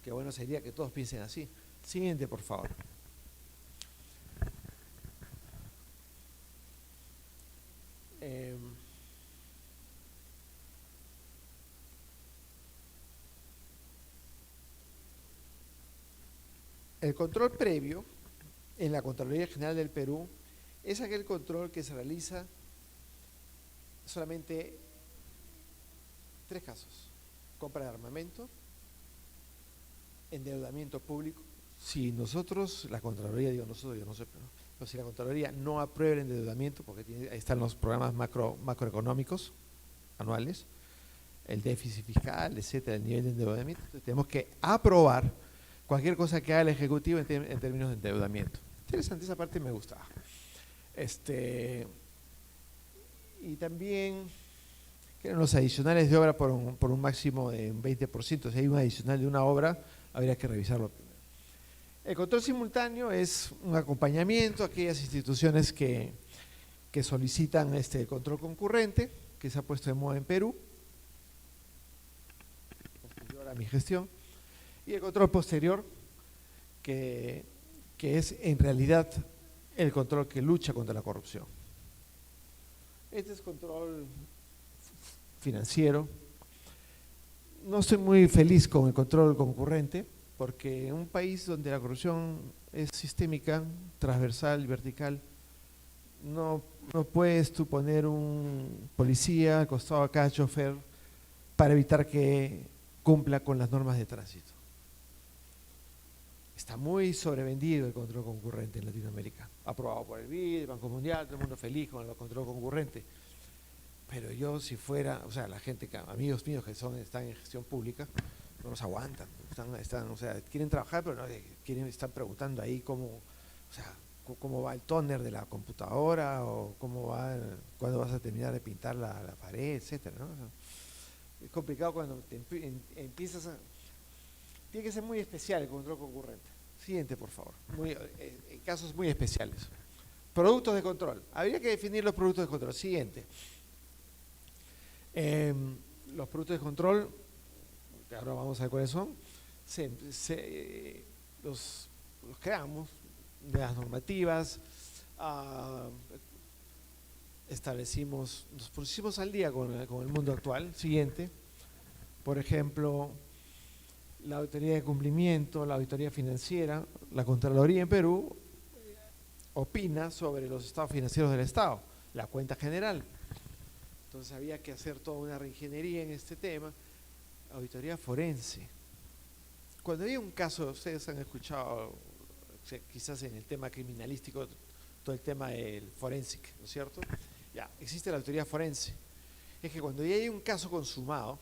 [SPEAKER 3] Qué bueno sería que todos piensen así. Siguiente, por favor. El control previo en la Contraloría General del Perú es aquel control que se realiza solamente 3 casos: compra de armamento, endeudamiento público. Si nosotros, la Contraloría, digo nosotros, yo no sé, pero si la Contraloría no aprueba el endeudamiento, porque ahí están los programas macroeconómicos anuales, el déficit fiscal, etcétera, el nivel de endeudamiento, entonces tenemos que aprobar cualquier cosa que haga el Ejecutivo en términos de endeudamiento. Interesante, esa parte me gustaba. Y también que eran los adicionales de obra por un máximo de un 20%. Si hay un adicional de una obra, habría que revisarlo primero. El control simultáneo es un acompañamiento a aquellas instituciones que solicitan el control concurrente, que se ha puesto de moda en Perú, posterior a mi gestión, y el control posterior, que es en realidad el control que lucha contra la corrupción. Este es control financiero. No estoy muy feliz con el control concurrente, porque en un país donde la corrupción es sistémica, transversal y vertical, no puedes tú poner un policía al costado de cada chofer para evitar que cumpla con las normas de tránsito. Está muy sobrevendido el control concurrente en Latinoamérica, aprobado por el BID, el Banco Mundial, todo el mundo feliz con el control concurrente. Pero yo si fuera, o sea, la gente, amigos míos que están en gestión pública, no nos aguantan, o sea, quieren trabajar, pero no, están preguntando ahí cómo va el tóner de la computadora, o cuándo vas a terminar de pintar la pared, etcétera, ¿no? O sea, es complicado cuando empiezas a... Tiene que ser muy especial el control concurrente. Siguiente, por favor. En casos muy especiales. Productos de control. Habría que definir los productos de control. Siguiente. Los productos de control, que ahora vamos a ver cuáles son, los creamos de las normativas, nos pusimos al día con el mundo actual. Siguiente. Por ejemplo, la auditoría de cumplimiento, la auditoría financiera, la Contraloría en Perú opina sobre los estados financieros del Estado, la cuenta general. Entonces había que hacer toda una reingeniería en este tema. Auditoría forense, cuando hay un caso, ustedes han escuchado, quizás en el tema criminalístico, todo el tema del forensic, ¿no es cierto? Ya, existe la auditoría forense. Es que cuando ya hay un caso consumado,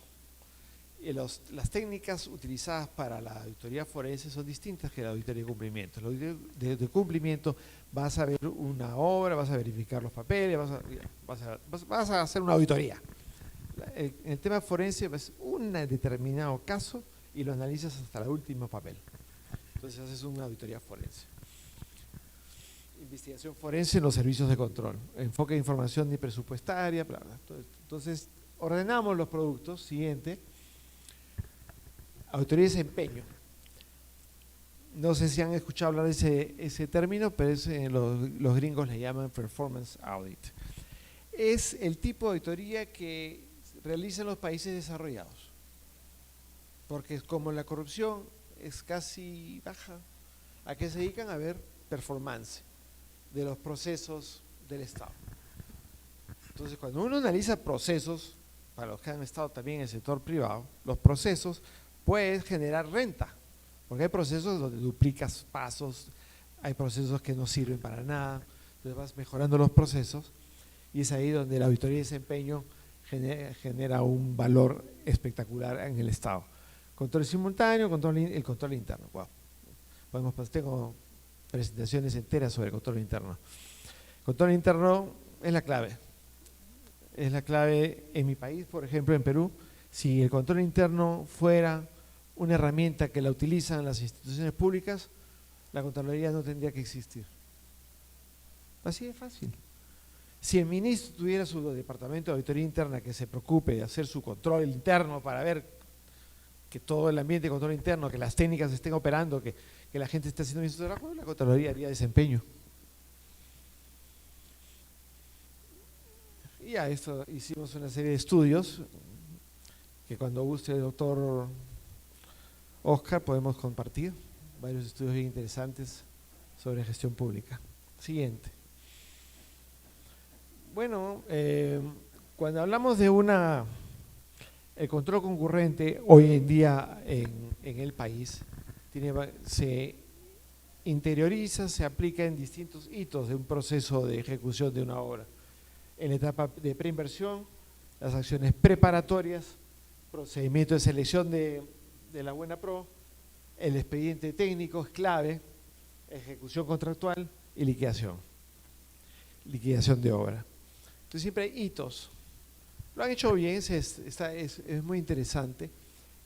[SPEAKER 3] las técnicas utilizadas para la auditoría forense son distintas que la auditoría de cumplimiento. La auditoría de cumplimiento vas a ver una obra, vas a verificar los papeles, vas a hacer una auditoría. En el tema forense es un determinado caso y lo analizas hasta el último papel. Entonces haces una auditoría forense. Investigación forense en los servicios de control, enfoque de información y presupuestaria, bla, bla. Entonces ordenamos los productos. Siguiente, auditoría de desempeño. No sé si han escuchado hablar de ese término, pero los gringos le llaman performance audit. Es el tipo de auditoría que realizan los países desarrollados, porque como la corrupción es casi baja, ¿a qué se dedican? A ver performance de los procesos del Estado. Entonces, cuando uno analiza procesos, para los que han estado también en el sector privado, los procesos pueden generar renta, porque hay procesos donde duplicas pasos, hay procesos que no sirven para nada, entonces vas mejorando los procesos y es ahí donde la auditoría de desempeño genera un valor espectacular en el Estado. Control simultáneo, el control interno. Wow. Tengo presentaciones enteras sobre el control interno. El control interno es la clave. Es la clave en mi país, por ejemplo, en Perú. Si el control interno fuera una herramienta que la utilizan las instituciones públicas, la Contraloría no tendría que existir. Así de fácil. Si el ministro tuviera su departamento de auditoría interna que se preocupe de hacer su control interno para ver que todo el ambiente de control interno, que las técnicas estén operando, que la gente esté haciendo bien su trabajo, la Contraloría haría desempeño. Y ya esto hicimos una serie de estudios que cuando guste el doctor Oscar podemos compartir, varios estudios bien interesantes sobre gestión pública. Siguiente. Bueno, cuando hablamos de el control concurrente hoy en día en el país, se interioriza, se aplica en distintos hitos de un proceso de ejecución de una obra. En la etapa de preinversión, las acciones preparatorias, procedimiento de selección de la buena pro, el expediente técnico es clave, ejecución contractual y liquidación de obra. Entonces siempre hay hitos. Lo han hecho bien, es muy interesante,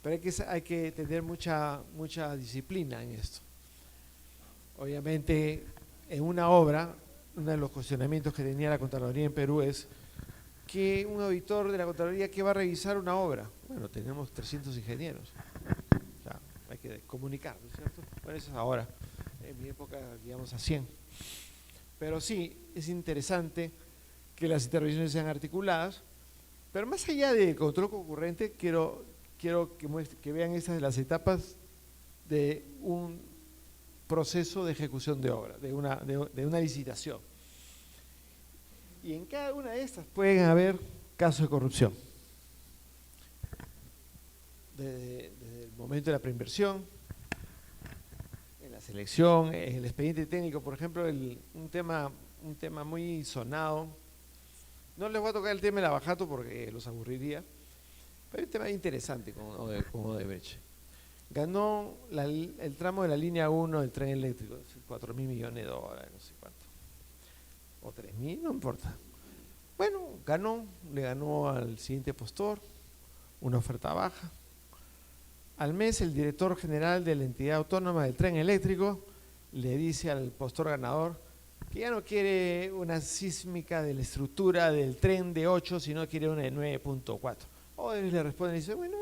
[SPEAKER 3] pero hay que tener mucha disciplina en esto. Obviamente, en una obra, uno de los cuestionamientos que tenía la Contraloría en Perú es que un auditor de la Contraloría que va a revisar una obra. Bueno, tenemos 300 ingenieros. O sea, hay que comunicar, ¿no es cierto? Bueno, eso es ahora. En mi época, digamos, a 100. Pero sí, es interesante que las intervenciones sean articuladas, pero más allá del control concurrente, quiero que vean estas de las etapas de un proceso de ejecución de obra, de una licitación. Y en cada una de estas pueden haber casos de corrupción. Desde el momento de la preinversión, en la selección, en el expediente técnico, por ejemplo, un tema muy sonado. No les voy a tocar el tema del abajato porque los aburriría, pero hay un tema interesante con Odebrecht. Ganó el tramo de la línea 1 del tren eléctrico, 4.000 millones de dólares, no sé cuánto. O 3.000, no importa. Bueno, le ganó al siguiente postor, una oferta baja. Al mes, el director general de la entidad autónoma del tren eléctrico le dice al postor ganador que ya no quiere una sísmica de la estructura del tren de 8, sino quiere una de 9.4. Odebrecht le responde y dice, bueno,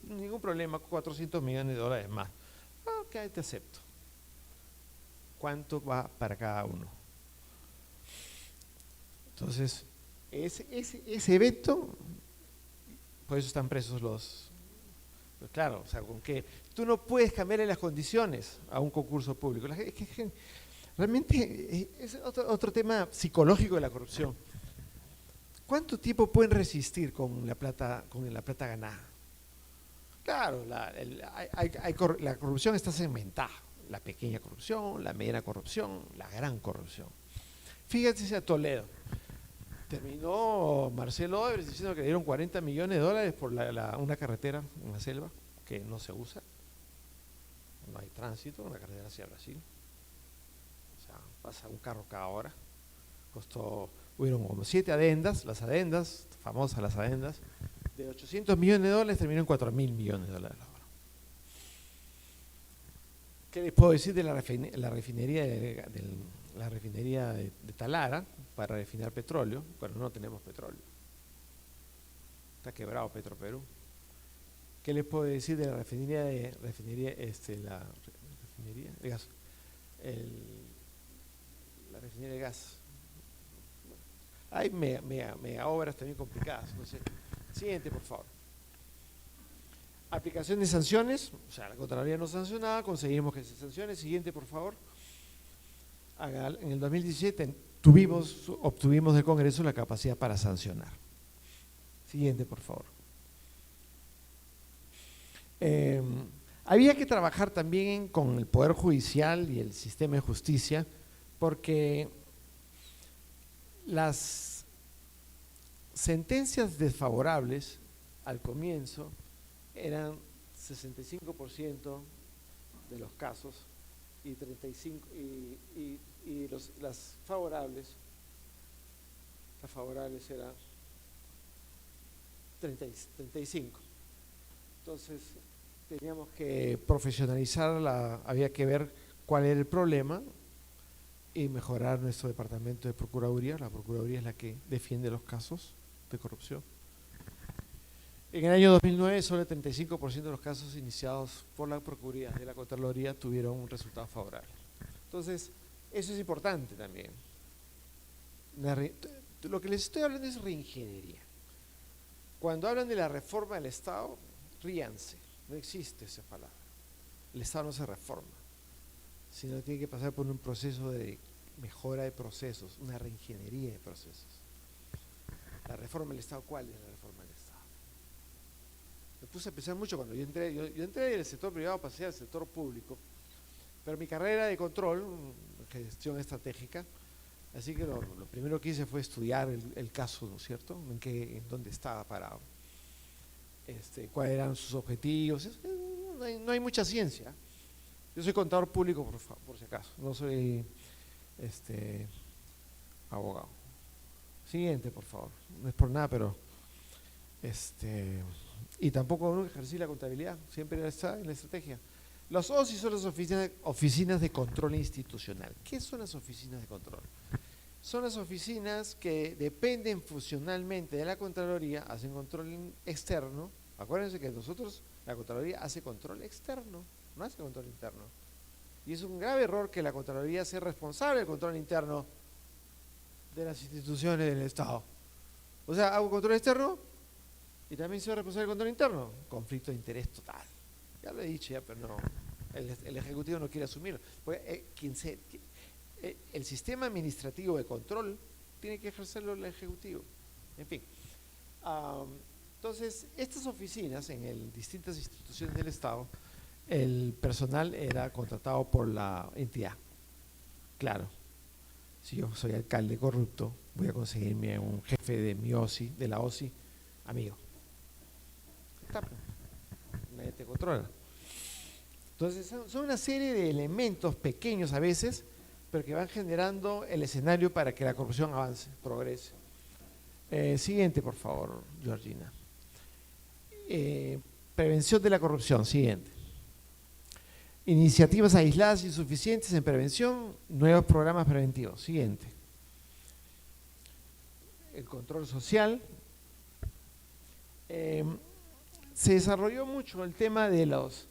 [SPEAKER 3] ningún problema, 400 millones de dólares más. Ok, te acepto. ¿Cuánto va para cada uno? Entonces, ese evento, por eso están presos pues claro, o sea, con que tú no puedes cambiarle las condiciones a un concurso público. Realmente es otro tema psicológico de la corrupción. ¿Cuánto tiempo pueden resistir con la plata ganada? Claro, la corrupción está segmentada. La pequeña corrupción, la mediana corrupción, la gran corrupción. Fíjate a Toledo. Terminó Marcelo Odebrecht diciendo que le dieron 40 millones de dólares por una carretera en la selva que no se usa. No hay tránsito, una carretera hacia Brasil. O sea, pasa un carro cada hora. Hubieron como 7 adendas, las adendas, famosas las adendas, de 800 millones de dólares terminó en 4.000 millones de dólares. ¿Qué les puedo decir de la refinería de Talara para refinar petróleo? Bueno, no tenemos petróleo. Está quebrado Petroperú. ¿Qué les puedo decir de la refinería de gas? La refinería de gas. Hay mega obras también complicadas. No sé. Siguiente, por favor. Aplicación de sanciones, o sea, la Contraloría no sancionaba, conseguimos que se sancione. Siguiente, por favor. En el 2017 obtuvimos del Congreso la capacidad para sancionar. Siguiente, por favor. Había que trabajar también con el Poder Judicial y el sistema de justicia, porque las sentencias desfavorables al comienzo eran 65% de los casos y 35 las favorables eran 35. Entonces teníamos que profesionalizar, había que ver cuál era el problema y mejorar nuestro departamento de Procuraduría. La Procuraduría es la que defiende los casos de corrupción. En el año 2009, solo el 35% de los casos iniciados por la Procuraduría de la Contraloría tuvieron un resultado favorable. Entonces, eso es importante también. Lo que les estoy hablando es reingeniería. Cuando hablan de la reforma del Estado, ríanse, no existe esa palabra. El Estado no se reforma, sino tiene que pasar por un proceso de mejora de procesos, una reingeniería de procesos. La reforma del Estado, ¿cuál es la reforma del Estado? Me puse a pensar mucho cuando yo entré del sector privado, pasé al sector público, pero mi carrera de control, gestión estratégica, así que lo primero que hice fue estudiar el caso, ¿no es cierto?, en dónde estaba parado, cuáles eran sus objetivos. No hay mucha ciencia. Yo soy contador público, por si acaso, no soy abogado. Siguiente, por favor. No es por nada, pero y tampoco nunca ejercí la contabilidad, siempre está en la estrategia. Los OSI son las oficinas de control institucional. ¿Qué son las oficinas de control? Son las oficinas que dependen funcionalmente de la Contraloría, hacen control externo. Acuérdense que nosotros, la Contraloría hace control externo, no hace control interno. Y es un grave error que la Contraloría sea responsable del control interno de las instituciones del Estado. O sea, hago control externo y también soy responsable del control interno. Conflicto de interés total. Ya lo he dicho, pero no, el Ejecutivo no quiere asumirlo. Porque, el sistema administrativo de control tiene que ejercerlo el Ejecutivo. En fin. Entonces, estas oficinas en distintas instituciones del Estado, el personal era contratado por la entidad. Claro, si yo soy alcalde corrupto, voy a conseguirme un jefe de mi OSI, de la OSI, amigo. Nadie te controla. Entonces, son una serie de elementos pequeños a veces, pero que van generando el escenario para que la corrupción avance, progrese. Siguiente, por favor, Georgina. Prevención de la corrupción, siguiente. Iniciativas aisladas insuficientes en prevención, nuevos programas preventivos, siguiente. El control social. Se desarrolló mucho el tema de los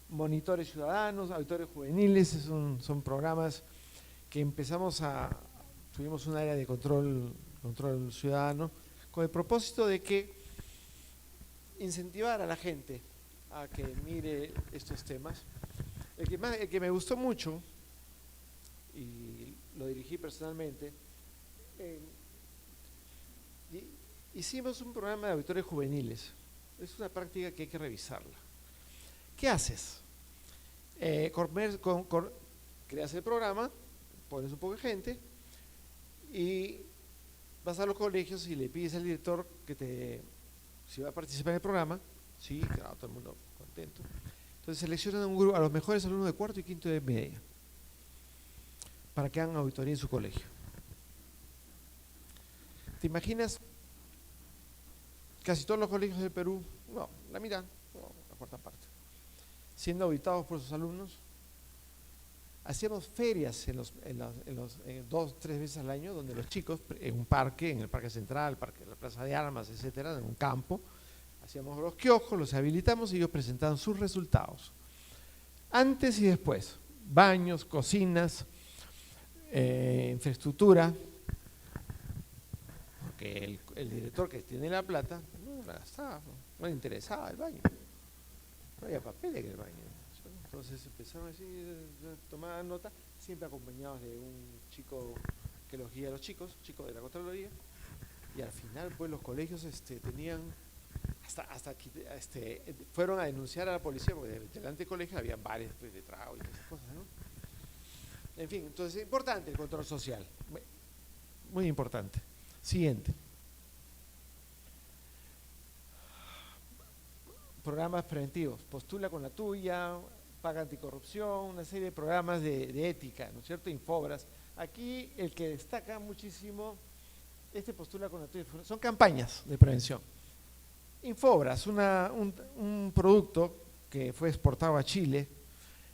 [SPEAKER 3] monitores ciudadanos, auditores juveniles, son programas que tuvimos un área de control ciudadano, con el propósito de que incentivar a la gente a que mire estos temas. El que me gustó mucho, y lo dirigí personalmente, hicimos un programa de auditores juveniles. Es una práctica que hay que revisarla. ¿Qué haces? Creas el programa, pones un poco de gente y vas a los colegios y le pides al director si va a participar en el programa. Sí, claro, todo el mundo contento. Entonces seleccionan un grupo, a los mejores alumnos de cuarto y quinto de media para que hagan auditoría en su colegio. ¿Te imaginas? Casi todos los colegios del Perú, no, la mitad, no, la cuarta parte, siendo auditados por sus alumnos. Hacíamos ferias en 2, 3 veces al año, donde los chicos, en un parque, en el Parque Central, la Plaza de Armas, etcétera, en un campo, hacíamos los kioscos, los habilitamos y ellos presentaban sus resultados. Antes y después, baños, cocinas, infraestructura, porque el director que tiene la plata no la gastaba, no le interesaba el baño, no había papeles en el baño. Entonces empezaron así, tomaban nota, siempre acompañados de un chico que los guía a los chicos de la Contraloría, y al final pues los colegios tenían, fueron a denunciar a la policía, porque delante del colegio había bares de trago y esas cosas, ¿no? En fin, entonces es importante el control social, muy importante. Siguiente. Programas preventivos, postula con la tuya, paga anticorrupción, una serie de programas de ética, ¿no es cierto? Infobras. Aquí el que destaca muchísimo, postula con la tuya, son campañas de prevención. Infobras, un producto que fue exportado a Chile,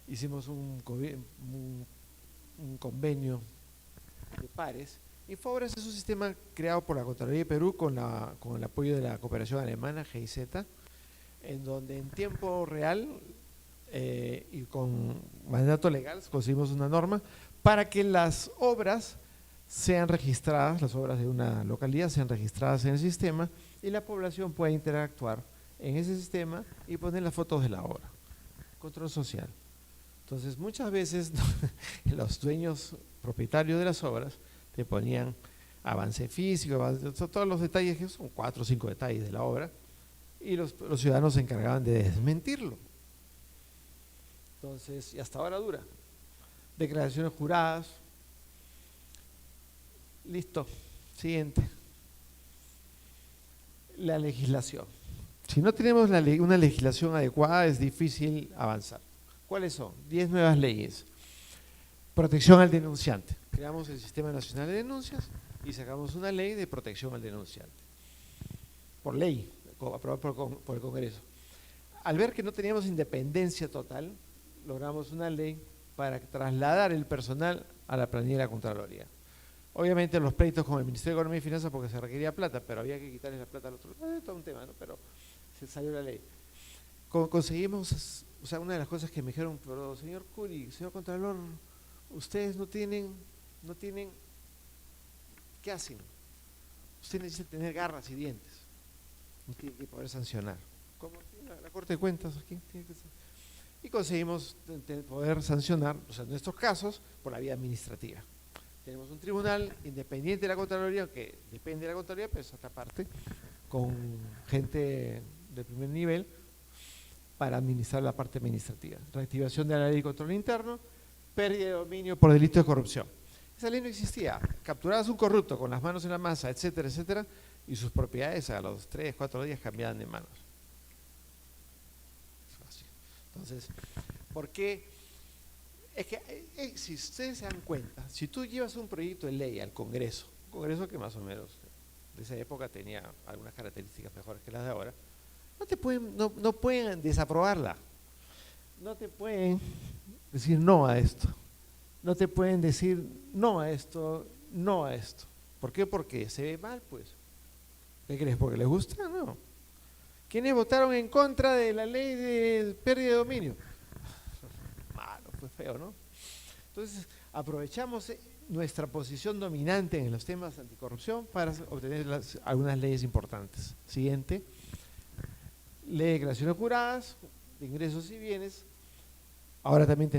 [SPEAKER 3] hicimos un convenio de pares. Infobras es un sistema creado por la Contraloría de Perú con el apoyo de la cooperación alemana, GIZ, en donde en tiempo real y con mandato legal conseguimos una norma para que las obras sean registradas, las obras de una localidad sean registradas en el sistema y la población pueda interactuar en ese sistema y poner las fotos de la obra. Control social. Entonces muchas veces los dueños propietarios de las obras te ponían avance físico, todos los detalles, que son 4 o 5 detalles de la obra, y los ciudadanos se encargaban de desmentirlo. Entonces, y hasta ahora dura. Declaraciones juradas. Listo. Siguiente. La legislación. Si no tenemos una legislación adecuada, es difícil avanzar. ¿Cuáles son? 10 nuevas leyes. Protección al denunciante. Creamos el Sistema Nacional de Denuncias y sacamos una ley de protección al denunciante. Por ley, aprobada por el Congreso. Al ver que no teníamos independencia total, logramos una ley para trasladar el personal a la planilla de la Contraloría. Obviamente los pleitos con el Ministerio de Economía y Finanzas porque se requería plata, pero había que quitarle la plata al otro. Es todo un tema, ¿no? Pero se salió la ley. Conseguimos, o sea, una de las cosas que me dijeron, pero señor Curi, señor Contralor, ustedes no tienen, ¿qué hacen? Ustedes necesitan tener garras y dientes, tienen que poder sancionar. ¿Cómo? La Corte de Cuentas aquí tiene que ser. Y conseguimos poder sancionar, o sea, en nuestros casos, por la vía administrativa. Tenemos un tribunal independiente de la Contraloría, que depende de la Contraloría, pero es otra parte, con gente de primer nivel para administrar la parte administrativa. Reactivación de la ley de control interno, pérdida de dominio por delito de corrupción. Esa ley no existía. Capturabas un corrupto con las manos en la masa, etcétera, etcétera, y sus propiedades a los 3, 4 días cambiaban de manos. Entonces, ¿por qué? Es que si ustedes se dan cuenta, si tú llevas un proyecto de ley al Congreso, un Congreso que más o menos de esa época tenía algunas características mejores que las de ahora, no pueden desaprobarla, no te pueden decir no a esto, no te pueden decir no a esto, no a esto. ¿Por qué? Porque se ve mal, pues. ¿Qué crees? ¿Porque les gusta? No. ¿Quiénes votaron en contra de la ley de pérdida de dominio? Malo, fue feo, ¿no? Entonces, aprovechamos nuestra posición dominante en los temas de anticorrupción para obtener algunas leyes importantes. Siguiente. Ley de declaraciones juradas, de ingresos y bienes. Ahora también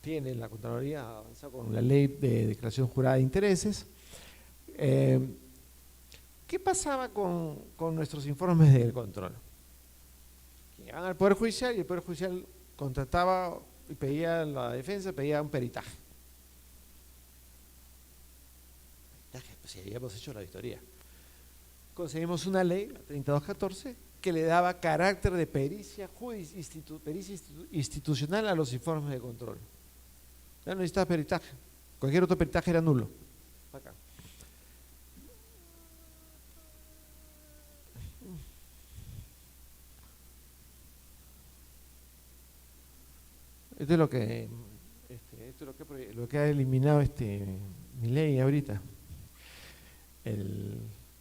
[SPEAKER 3] tiene la Contraloría avanzado con la ley de declaración jurada de intereses. ¿Qué pasaba con nuestros informes del control? Llevaban al Poder Judicial y el Poder Judicial contrataba y pedía, la defensa pedía un peritaje. Pues si habíamos hecho la auditoría. Conseguimos una ley, la 3214, que le daba carácter de pericia institucional a los informes de control. Ya no necesitaba peritaje, cualquier otro peritaje era nulo. Acá. Esto es lo que ha eliminado mi ley ahorita.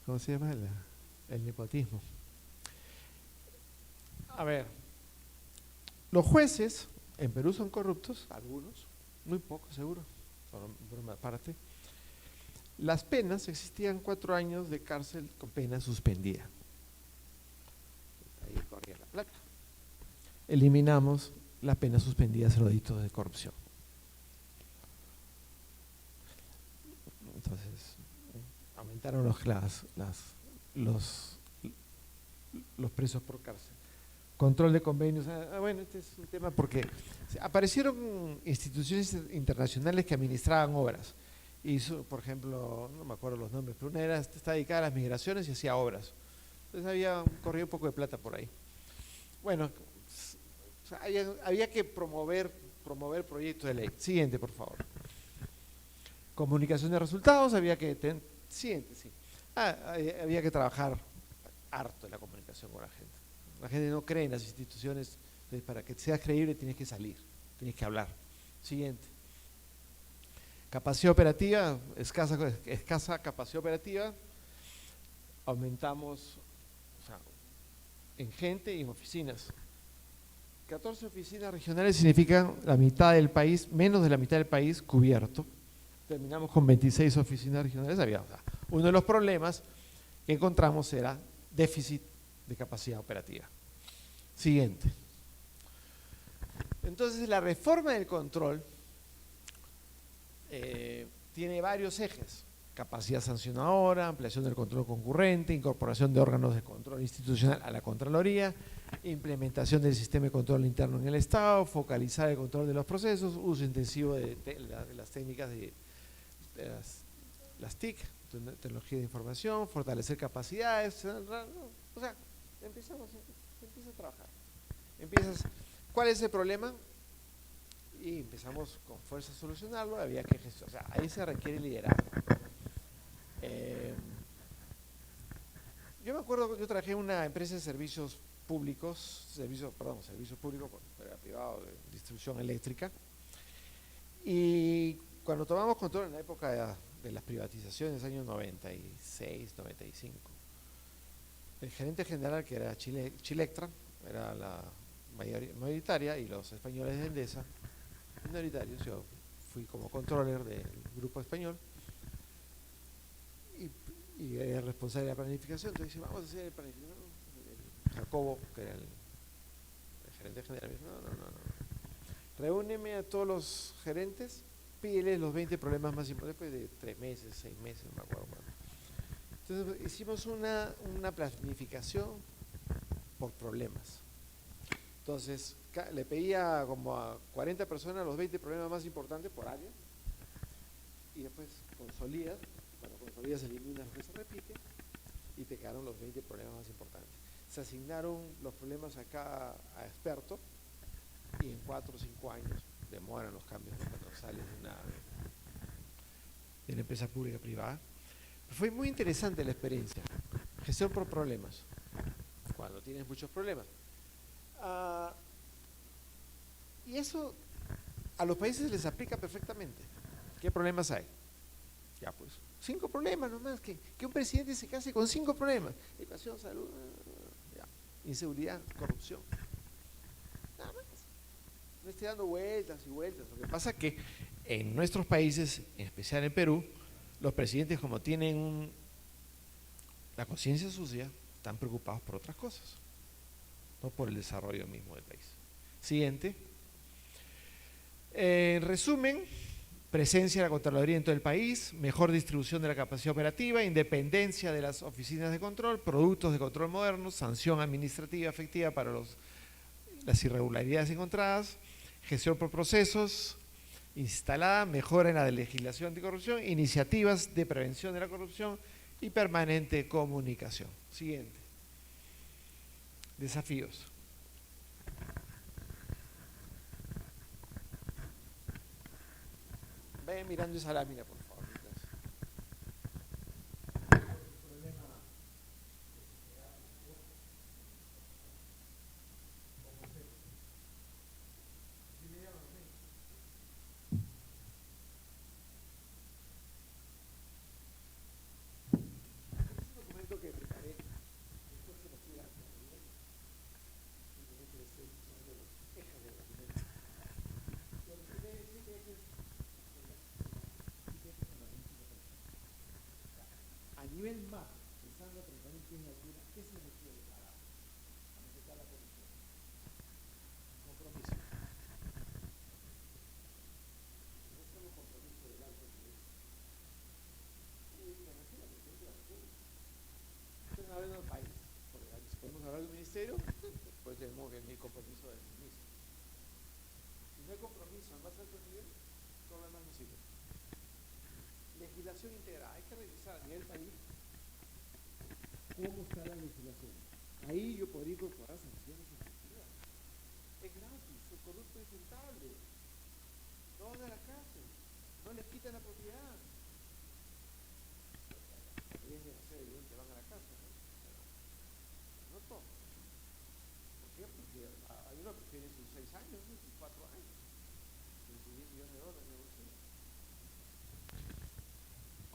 [SPEAKER 3] ¿Cómo se llama? El nepotismo. A ver, los jueces en Perú son corruptos, algunos, muy pocos seguro, por una parte. Las penas, existían 4 años de cárcel con pena suspendida. Ahí corría la plata. Eliminamos las penas suspendidas en los delitos de corrupción. Entonces, aumentaron los presos por cárcel. Control de convenios. Bueno, este es un tema porque aparecieron instituciones internacionales que administraban obras. Por ejemplo, no me acuerdo los nombres, pero una está dedicada a las migraciones y hacía obras. Entonces corría un poco de plata por ahí. Bueno, había que promover proyectos de ley. Siguiente, por favor. Comunicación de resultados, había que trabajar harto en la comunicación con la gente. La gente no cree en las instituciones, entonces para que seas creíble tienes que salir, tienes que hablar. Siguiente. Capacidad operativa, escasa capacidad operativa. Aumentamos en gente y en oficinas. 14 oficinas regionales significan la mitad del país, menos de la mitad del país cubierto. Terminamos con 26 oficinas regionales. Uno de los problemas que encontramos era déficit de capacidad operativa. Siguiente. Entonces, la reforma del control tiene varios ejes: capacidad sancionadora, ampliación del control concurrente, incorporación de órganos de control institucional a la Contraloría, implementación del sistema de control interno en el Estado, focalizar el control de los procesos, uso intensivo de las técnicas de las TIC, tecnología de información, fortalecer capacidades. O sea, empieza a trabajar. ¿Cuál es el problema? Y empezamos con fuerza a solucionarlo. Había que gestionar. Ahí se requiere liderazgo. Yo me acuerdo que yo trabajé en una empresa de servicios públicos, era privado, de distribución eléctrica, y cuando tomamos control en la época de las privatizaciones, años 96, 95, el gerente general, que era Chilectra, era la mayoritaria, y los españoles de Endesa, minoritarios. Yo fui como controller del grupo español y era responsable de la planificación. Entonces dije, vamos a hacer el planificación. Jacobo, que era el gerente general, me dijo, no. Reúneme a todos los gerentes, pídeles los 20 problemas más importantes, después de 3 meses, 6 meses, no me acuerdo cuándo. Entonces hicimos una planificación por problemas. Entonces le pedía como a 40 personas los 20 problemas más importantes por área, y después consolidas. Cuando consolidas, eliminas lo que se repite y te quedaron los 20 problemas más importantes. Se asignaron los problemas acá a expertos, y en 4 o 5 años demoran los cambios cuando sales de una empresa pública privada. Fue muy interesante la experiencia. Gestión por problemas, cuando tienes muchos problemas. Y eso a los países les aplica perfectamente. ¿Qué problemas hay? Ya pues, 5 problemas nomás, que un presidente se case con 5 problemas: educación, salud, inseguridad, corrupción. Nada más. No estoy dando vueltas y vueltas. Lo que pasa es que en nuestros países, en especial en Perú, los presidentes, como tienen la conciencia sucia, están preocupados por otras cosas, no por el desarrollo mismo del país. Siguiente. En resumen, presencia de la Contraloría en todo el país, mejor distribución de la capacidad operativa, independencia de las oficinas de control, productos de control modernos, sanción administrativa efectiva para los las irregularidades encontradas, gestión por procesos, instalada, mejora en la legislación anticorrupción, iniciativas de prevención de la corrupción y permanente comunicación. Siguiente. Desafíos. Vayan mirando esa lámina, por favor. A nivel más, pensando 30.000 pies de altura, ¿qué se requiere para afectar la corrupción? Compromiso. No solo compromiso del alto nivel. Me refiero al presidente de la República. Ustedes no hablan de un país, porque si podemos hablar de un ministerio, pues tenemos que tener compromiso del ministro. Si no hay compromiso en más alto nivel, todo lo demás no sirve. Legislación integrada. Hay que revisar a nivel país cómo está la legislación. Ahí yo podría incorporar sanciones efectivas. Es gratis, el corrupto es rentable. No van a la cárcel, no les quitan la propiedad. Es demasiado evidente, van a la cárcel, ¿no? Pero no todos. ¿Por qué? Porque hay uno que tiene sus 6 años, sus 4 años, sus $10 millones de bolsillo.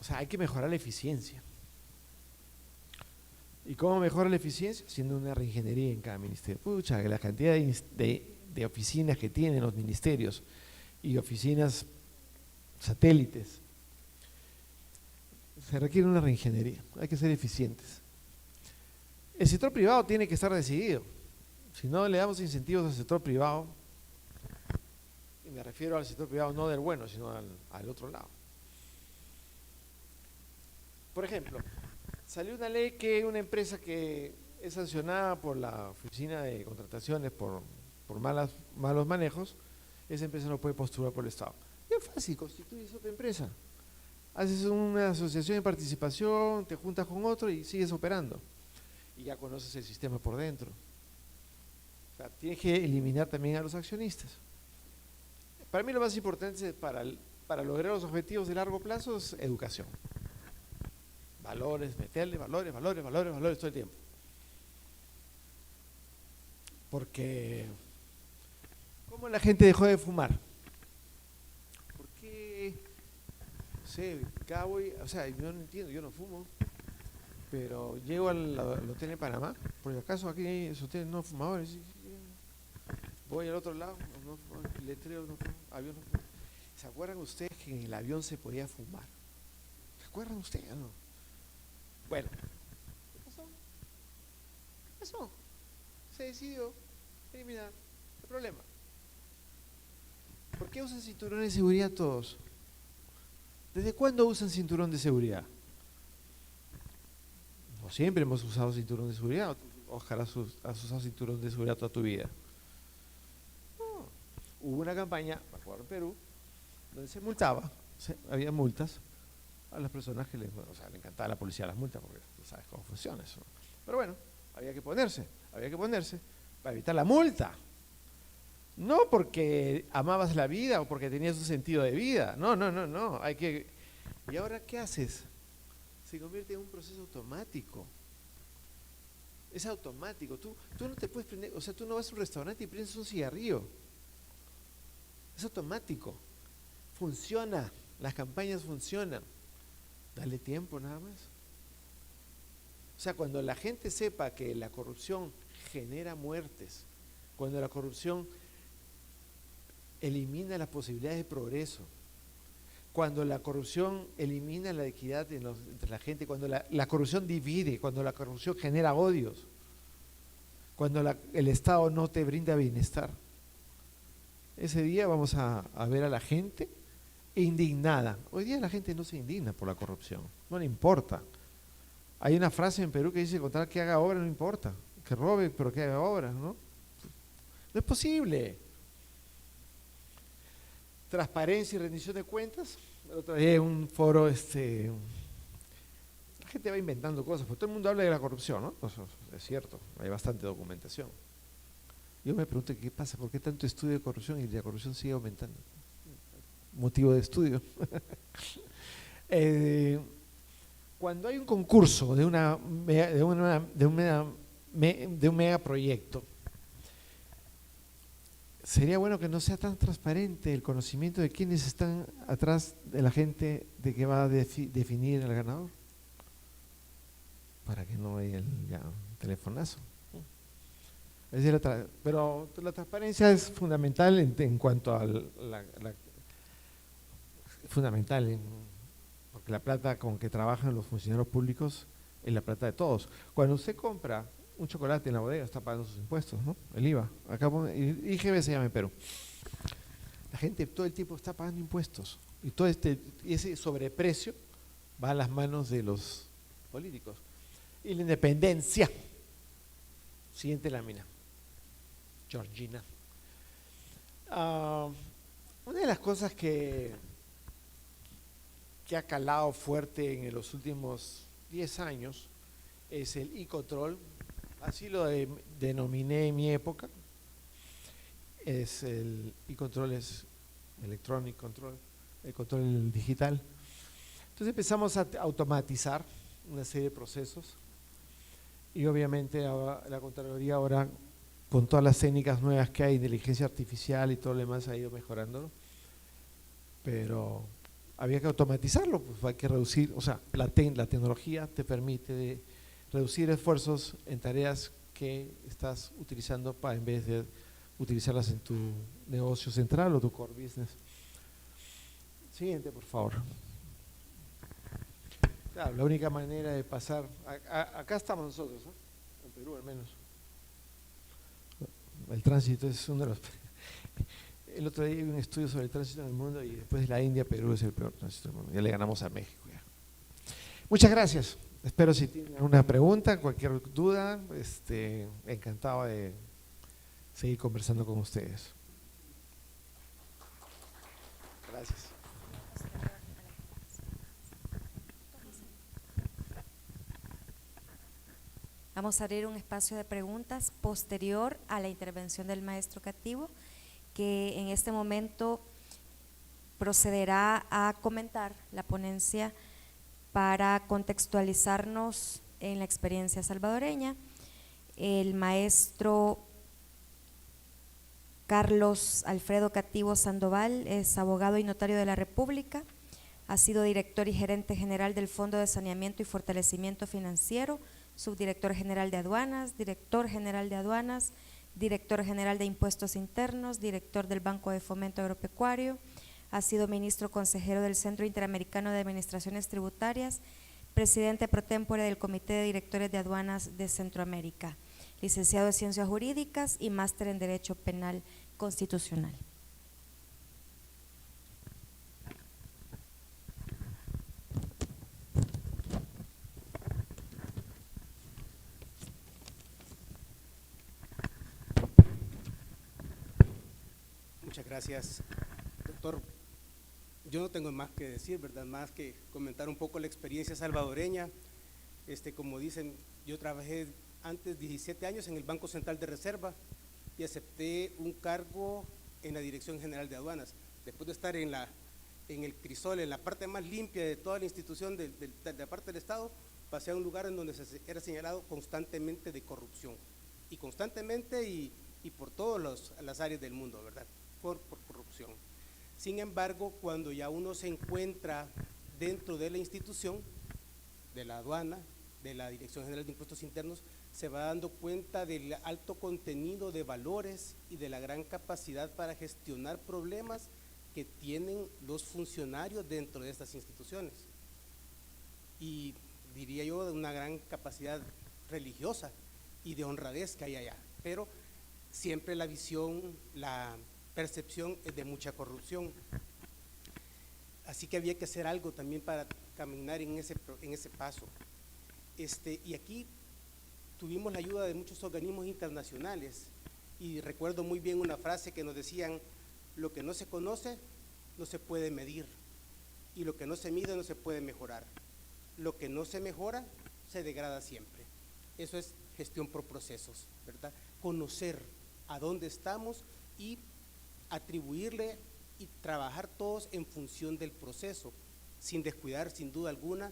[SPEAKER 3] O sea, hay que mejorar la eficiencia. ¿Y cómo mejora la eficiencia? Haciendo una reingeniería en cada ministerio. Pucha, que la cantidad de oficinas que tienen los ministerios y oficinas satélites, se requiere una reingeniería. Hay que ser eficientes. El sector privado tiene que estar decidido. Si no le damos incentivos al sector privado, y me refiero al sector privado no del bueno, sino al otro lado. Por ejemplo, salió una ley que una empresa que es sancionada por la Oficina de Contrataciones por malos manejos, esa empresa no puede postular por el Estado. Es fácil, constituyes otra empresa. Haces una asociación de participación, te juntas con otro y sigues operando. Y ya conoces el sistema por dentro. O sea, tienes que eliminar también a los accionistas. Para mí lo más importante para lograr los objetivos de largo plazo es educación. Valores, meterle valores todo el tiempo. Porque, ¿cómo la gente dejó de fumar? ¿Por qué? No sé, o sea, yo no entiendo, yo no fumo, pero llego al hotel en Panamá, por si acaso aquí hay esos hoteles no fumadores, voy al otro lado, no fumo, letrero no fumo, avión no fumo. ¿Se acuerdan ustedes que en el avión se podía fumar? ¿Se acuerdan ustedes o no? Bueno, ¿qué pasó? ¿Qué pasó? Se decidió eliminar el problema. ¿Por qué usan cinturón de seguridad todos? ¿Desde cuándo usan cinturón de seguridad? No siempre hemos usado cinturón de seguridad. Ojalá has usado cinturón de seguridad toda tu vida. No. Hubo una campaña, me acuerdo en Perú, donde se multaba, había multas a las personas que le encantaba a la policía las multas, porque tú sabes cómo funciona eso. Pero bueno, había que ponerse para evitar la multa. No porque amabas la vida o porque tenías un sentido de vida, no, ¿y ahora qué haces? Se convierte en un proceso automático. Es automático, tú no te puedes prender, o sea, tú no vas a un restaurante y prendes un cigarrillo. Es automático, funciona, las campañas funcionan. Dale tiempo nada más. O sea, cuando la gente sepa que la corrupción genera muertes, cuando la corrupción elimina las posibilidades de progreso, cuando la corrupción elimina la equidad entre la gente, cuando la corrupción divide, cuando la corrupción genera odios, cuando el Estado no te brinda bienestar, ese día vamos a ver a la gente indignada. Hoy día la gente no se indigna por la corrupción, no le importa. Hay una frase en Perú que dice: contar que haga obra no importa, que robe pero que haga obra, ¿no? No es posible. Transparencia y rendición de cuentas. El otro día en un foro, la gente va inventando cosas, porque todo el mundo habla de la corrupción, ¿no? Eso es cierto, hay bastante documentación. Yo me pregunto qué pasa, ¿por qué tanto estudio de corrupción y la corrupción sigue aumentando? Motivo de estudio. Cuando hay un concurso de un megaproyecto, sería bueno que no sea tan transparente el conocimiento de quiénes están atrás de la gente de que va a definir el ganador, para que no haya el telefonazo. Pero la transparencia es fundamental en cuanto a fundamental, porque la plata con que trabajan los funcionarios públicos es la plata de todos. Cuando usted compra un chocolate en la bodega, está pagando sus impuestos, ¿no? El IVA. Acá IGB se llama en Perú. La gente todo el tiempo está pagando impuestos y todo ese sobreprecio va a las manos de los políticos. Y la independencia. Siguiente lámina. Georgina. Una de las cosas que ha calado fuerte en los últimos 10 años es el e-control, así lo denominé en mi época. El e-control es electronic control, el control digital. Entonces empezamos a automatizar una serie de procesos y obviamente la Contraloría ahora, con todas las técnicas nuevas que hay, inteligencia artificial y todo lo demás, ha ido mejorando, pero había que automatizarlo, pues hay que reducir, o sea, la tecnología te permite reducir esfuerzos en tareas que estás utilizando en vez de utilizarlas en tu negocio central o tu core business. Siguiente, por favor. Claro, la única manera de pasar, acá estamos nosotros, ¿no? En Perú al menos. El tránsito es uno de los… El otro día vi un estudio sobre el tránsito en el mundo y después de la India, Perú es el peor tránsito del mundo. Ya le ganamos a México. Ya. Muchas gracias. Espero si tienen alguna pregunta, cualquier duda, encantado de seguir conversando con ustedes. Gracias.
[SPEAKER 1] Vamos a abrir un espacio de preguntas posterior a la intervención del maestro Cativo, que en este momento procederá a comentar la ponencia para contextualizarnos en la experiencia salvadoreña. El maestro Carlos Alfredo Cativo Sandoval es abogado y notario de la República, ha sido director y gerente general del Fondo de Saneamiento y Fortalecimiento Financiero, subdirector general de aduanas, director general de aduanas, director general de impuestos internos, director del Banco de Fomento Agropecuario, ha sido ministro consejero del Centro Interamericano de Administraciones Tributarias, presidente pro tempore del Comité de Directores de Aduanas de Centroamérica, licenciado en Ciencias Jurídicas y máster en Derecho Penal Constitucional.
[SPEAKER 4] Muchas gracias, doctor. Yo no tengo más que decir, ¿verdad? Más que comentar un poco la experiencia salvadoreña. Como dicen, yo trabajé antes 17 años en el Banco Central de Reserva y acepté un cargo en la Dirección General de Aduanas. Después de estar en el crisol, en la parte más limpia de toda la institución de la parte del Estado, pasé a un lugar en donde se era señalado constantemente de corrupción. Y constantemente y por todas las áreas del mundo, ¿verdad? Por corrupción. Sin embargo, cuando ya uno se encuentra dentro de la institución, de la aduana, de la Dirección General de Impuestos Internos, se va dando cuenta del alto contenido de valores y de la gran capacidad para gestionar problemas que tienen los funcionarios dentro de estas instituciones. Y diría yo de una gran capacidad religiosa y de honradez que hay allá. Pero siempre la visión, la percepción es de mucha corrupción. Así que había que hacer algo también para caminar en ese paso. Y aquí tuvimos la ayuda de muchos organismos internacionales Y recuerdo muy bien una frase que nos decían: lo que no se conoce no se puede medir, y lo que no se mide no se puede mejorar. Lo que no se mejora se degrada siempre. Eso es gestión por procesos, ¿verdad? Conocer a dónde estamos y atribuirle y trabajar todos en función del proceso, sin descuidar sin duda alguna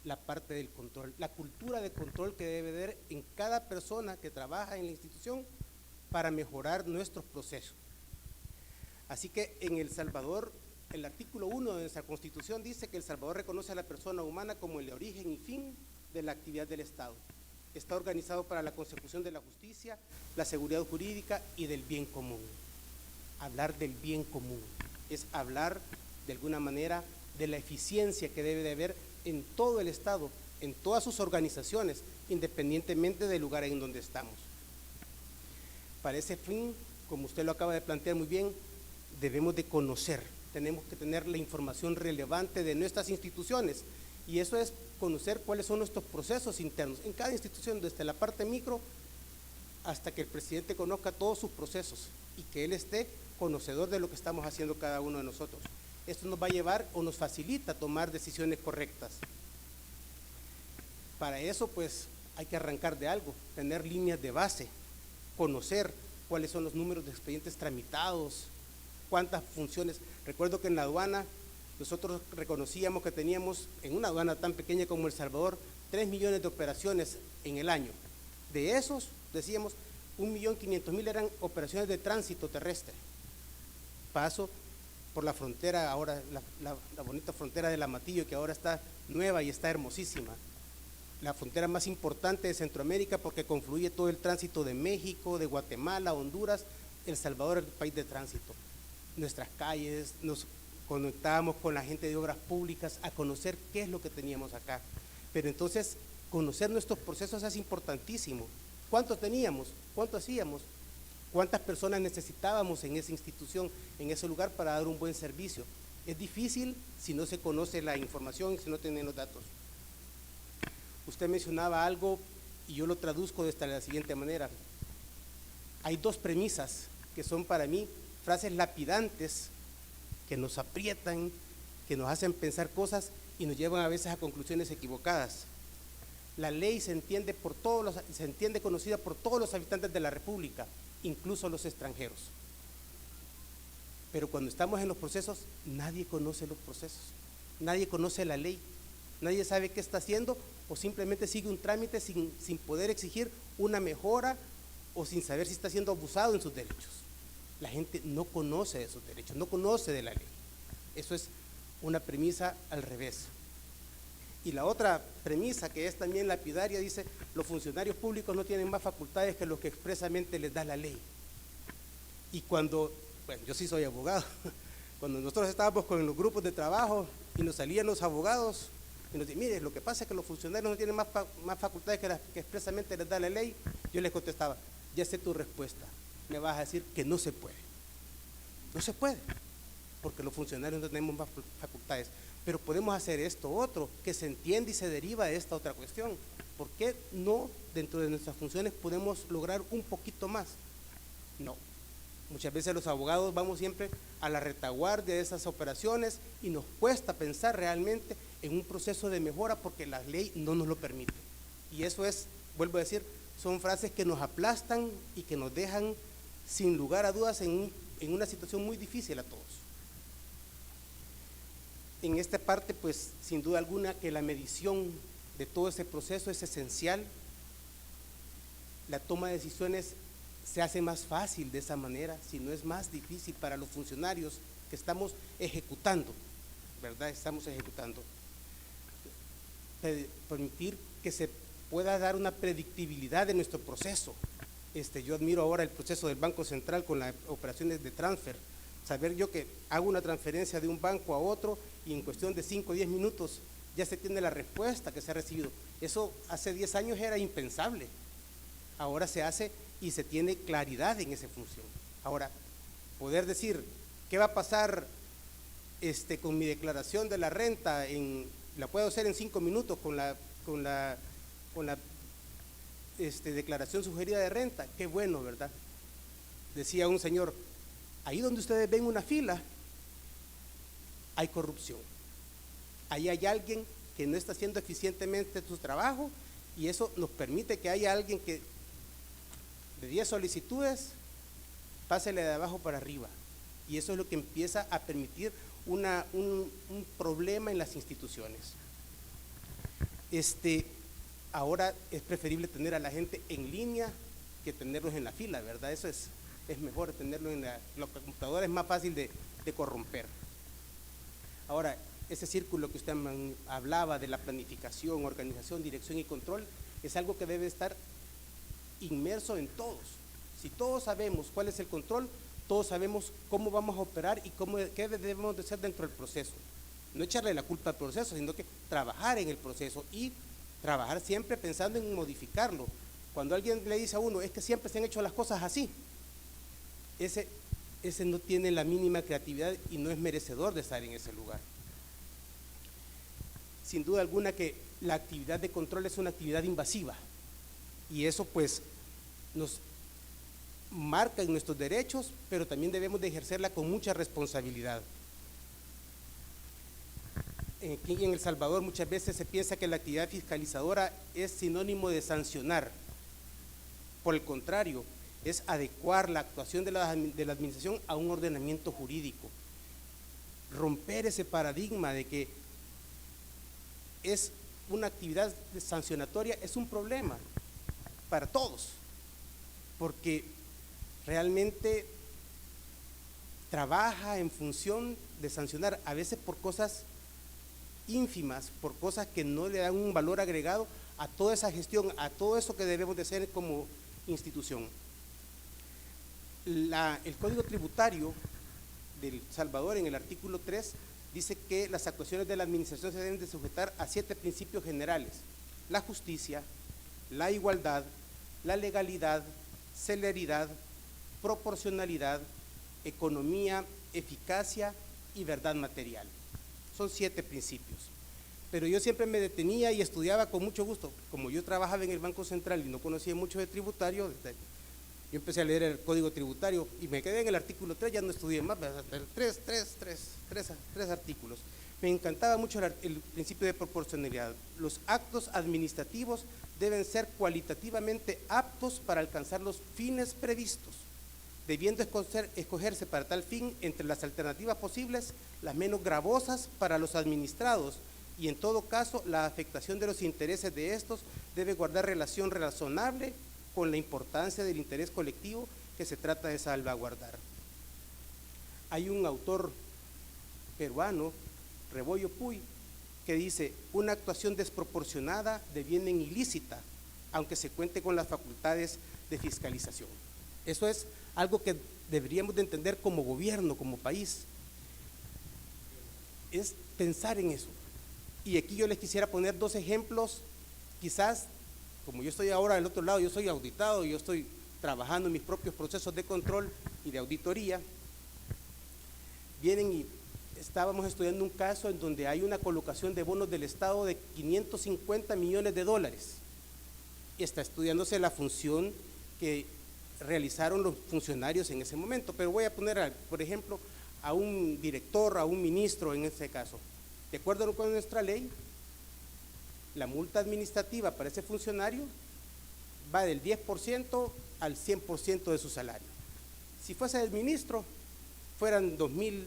[SPEAKER 4] la parte del control, la cultura de control que debe haber en cada persona que trabaja en la institución para mejorar nuestros procesos. Así que en El Salvador, el artículo 1 de nuestra Constitución dice que El Salvador reconoce a la persona humana como el origen y fin de la actividad del Estado. Está organizado para la consecución de la justicia, la seguridad jurídica y del bien común. Hablar del bien común es hablar de alguna manera de la eficiencia que debe de haber en todo el Estado, en todas sus organizaciones, independientemente del lugar en donde estamos. Para ese fin, como usted lo acaba de plantear muy bien, debemos de conocer, tenemos que tener la información relevante de nuestras instituciones, y eso es conocer cuáles son nuestros procesos internos en cada institución, desde la parte micro hasta que el presidente conozca todos sus procesos y que él esté conocedor de lo que estamos haciendo cada uno de nosotros. Esto nos va a llevar o nos facilita tomar decisiones correctas. Para eso pues hay que arrancar de algo, tener líneas de base, conocer cuáles son los números de expedientes tramitados, cuántas funciones. Recuerdo que en la aduana nosotros reconocíamos que teníamos, en una aduana tan pequeña como El Salvador, 3 millones de operaciones en el año. De esos, decíamos, 1.500.000 eran operaciones de tránsito terrestre. Paso por la frontera, ahora la bonita frontera del Amatillo, que ahora está nueva y está hermosísima. La frontera más importante de Centroamérica, porque confluye todo el tránsito de México, de Guatemala, Honduras. El Salvador es el país de tránsito. Nuestras calles, nos conectábamos con la gente de obras públicas a conocer qué es lo que teníamos acá. Pero entonces, conocer nuestros procesos es importantísimo. ¿Cuántos teníamos? ¿Cuánto hacíamos? ¿Cuántas personas necesitábamos en esa institución, en ese lugar para dar un buen servicio? Es difícil si no se conoce la información, si no tienen los datos. Usted mencionaba algo y yo lo traduzco de la siguiente manera. Hay dos premisas que son para mí frases lapidantes que nos aprietan, que nos hacen pensar cosas y nos llevan a veces a conclusiones equivocadas. La ley se entiende conocida por todos los habitantes de la República, incluso los extranjeros. Pero cuando estamos en los procesos, nadie conoce los procesos, nadie conoce la ley, nadie sabe qué está haciendo o simplemente sigue un trámite sin poder exigir una mejora o sin saber si está siendo abusado en sus derechos. La gente no conoce de sus derechos, no conoce de la ley. Eso es una premisa al revés. Y la otra premisa, que es también lapidaria, dice: los funcionarios públicos no tienen más facultades que los que expresamente les da la ley. Y cuando, bueno, yo sí soy abogado, cuando nosotros estábamos con los grupos de trabajo y nos salían los abogados y nos decían: mire, lo que pasa es que los funcionarios no tienen más facultades que las que expresamente les da la ley, yo les contestaba: ya sé tu respuesta, me vas a decir que no se puede. No se puede, porque los funcionarios no tenemos más facultades. Pero podemos hacer esto otro, que se entiende y se deriva de esta otra cuestión. ¿Por qué no dentro de nuestras funciones podemos lograr un poquito más? No. Muchas veces los abogados vamos siempre a la retaguardia de esas operaciones y nos cuesta pensar realmente en un proceso de mejora porque la ley no nos lo permite. Y eso es, vuelvo a decir, son frases que nos aplastan y que nos dejan sin lugar a dudas en una situación muy difícil a todos. En esta parte, pues, sin duda alguna que la medición de todo ese proceso es esencial. La toma de decisiones se hace más fácil de esa manera, si no es más difícil para los funcionarios que estamos ejecutando, ¿verdad? Estamos ejecutando. Permitir que se pueda dar una predictibilidad de nuestro proceso. Yo admiro ahora el proceso del Banco Central con las operaciones de transfer. Saber yo que hago una transferencia de un banco a otro y en cuestión de 5 o 10 minutos ya se tiene la respuesta que se ha recibido. Eso hace 10 años era impensable. Ahora se hace y se tiene claridad en esa función. Ahora, poder decir qué va a pasar con mi declaración de la renta, la puedo hacer en 5 minutos con la declaración sugerida de renta, qué bueno, ¿verdad? decía un señor, ahí donde ustedes ven una fila, hay corrupción. Ahí hay alguien que no está haciendo eficientemente su trabajo y eso nos permite que haya alguien que de 10 solicitudes, pásele de abajo para arriba. Y eso es lo que empieza a permitir un problema en las instituciones. Ahora es preferible tener a la gente en línea que tenerlos en la fila, ¿verdad? Eso es mejor tenerlo en la computadora, es más fácil de corromper. Ahora, ese círculo que usted hablaba de la planificación, organización, dirección y control, es algo que debe estar inmerso en todos. Si todos sabemos cuál es el control, todos sabemos cómo vamos a operar y qué debemos de hacer dentro del proceso. No echarle la culpa al proceso, sino que trabajar en el proceso y trabajar siempre pensando en modificarlo. Cuando alguien le dice a uno, es que siempre se han hecho las cosas así, ese no tiene la mínima creatividad y no es merecedor de estar en ese lugar. Sin duda alguna que la actividad de control es una actividad invasiva y eso pues nos marca en nuestros derechos, pero también debemos de ejercerla con mucha responsabilidad. Aquí en El Salvador muchas veces se piensa que la actividad fiscalizadora es sinónimo de sancionar. Por el contrario, es adecuar la actuación de la administración a un ordenamiento jurídico. Romper ese paradigma de que es una actividad sancionatoria es un problema para todos, porque realmente trabaja en función de sancionar, a veces por cosas ínfimas, por cosas que no le dan un valor agregado a toda esa gestión, a todo eso que debemos de hacer como institución. El Código Tributario del Salvador, en el artículo 3, dice que las actuaciones de la administración se deben de sujetar a 7 principios generales: la justicia, la igualdad, la legalidad, celeridad, proporcionalidad, economía, eficacia y verdad material. Son 7 principios. Pero yo siempre me detenía y estudiaba con mucho gusto. Como yo trabajaba en el Banco Central y no conocía mucho de tributario, yo empecé a leer el Código Tributario y me quedé en el artículo 3, ya no estudié más, tres artículos. Me encantaba mucho el principio de proporcionalidad. Los actos administrativos deben ser cualitativamente aptos para alcanzar los fines previstos, debiendo escogerse para tal fin entre las alternativas posibles las menos gravosas para los administrados, y en todo caso la afectación de los intereses de estos debe guardar relación razonable con la importancia del interés colectivo que se trata de salvaguardar. Hay un autor peruano, Rebollo Puy, que dice: una actuación desproporcionada deviene ilícita, aunque se cuente con las facultades de fiscalización. Eso es algo que deberíamos de entender como gobierno, como país, es pensar en eso. Y aquí yo les quisiera poner 2 ejemplos, quizás, como yo estoy ahora del otro lado, yo soy auditado, yo estoy trabajando en mis propios procesos de control y de auditoría. Vienen y estábamos estudiando un caso en donde hay una colocación de bonos del Estado de 550 millones de dólares. Y está estudiándose la función que realizaron los funcionarios en ese momento, pero voy a poner, por ejemplo, a un director, a un ministro en ese caso. De acuerdo con nuestra ley, la multa administrativa para ese funcionario va del 10% al 100% de su salario. Si fuese el ministro, fueran $2,200,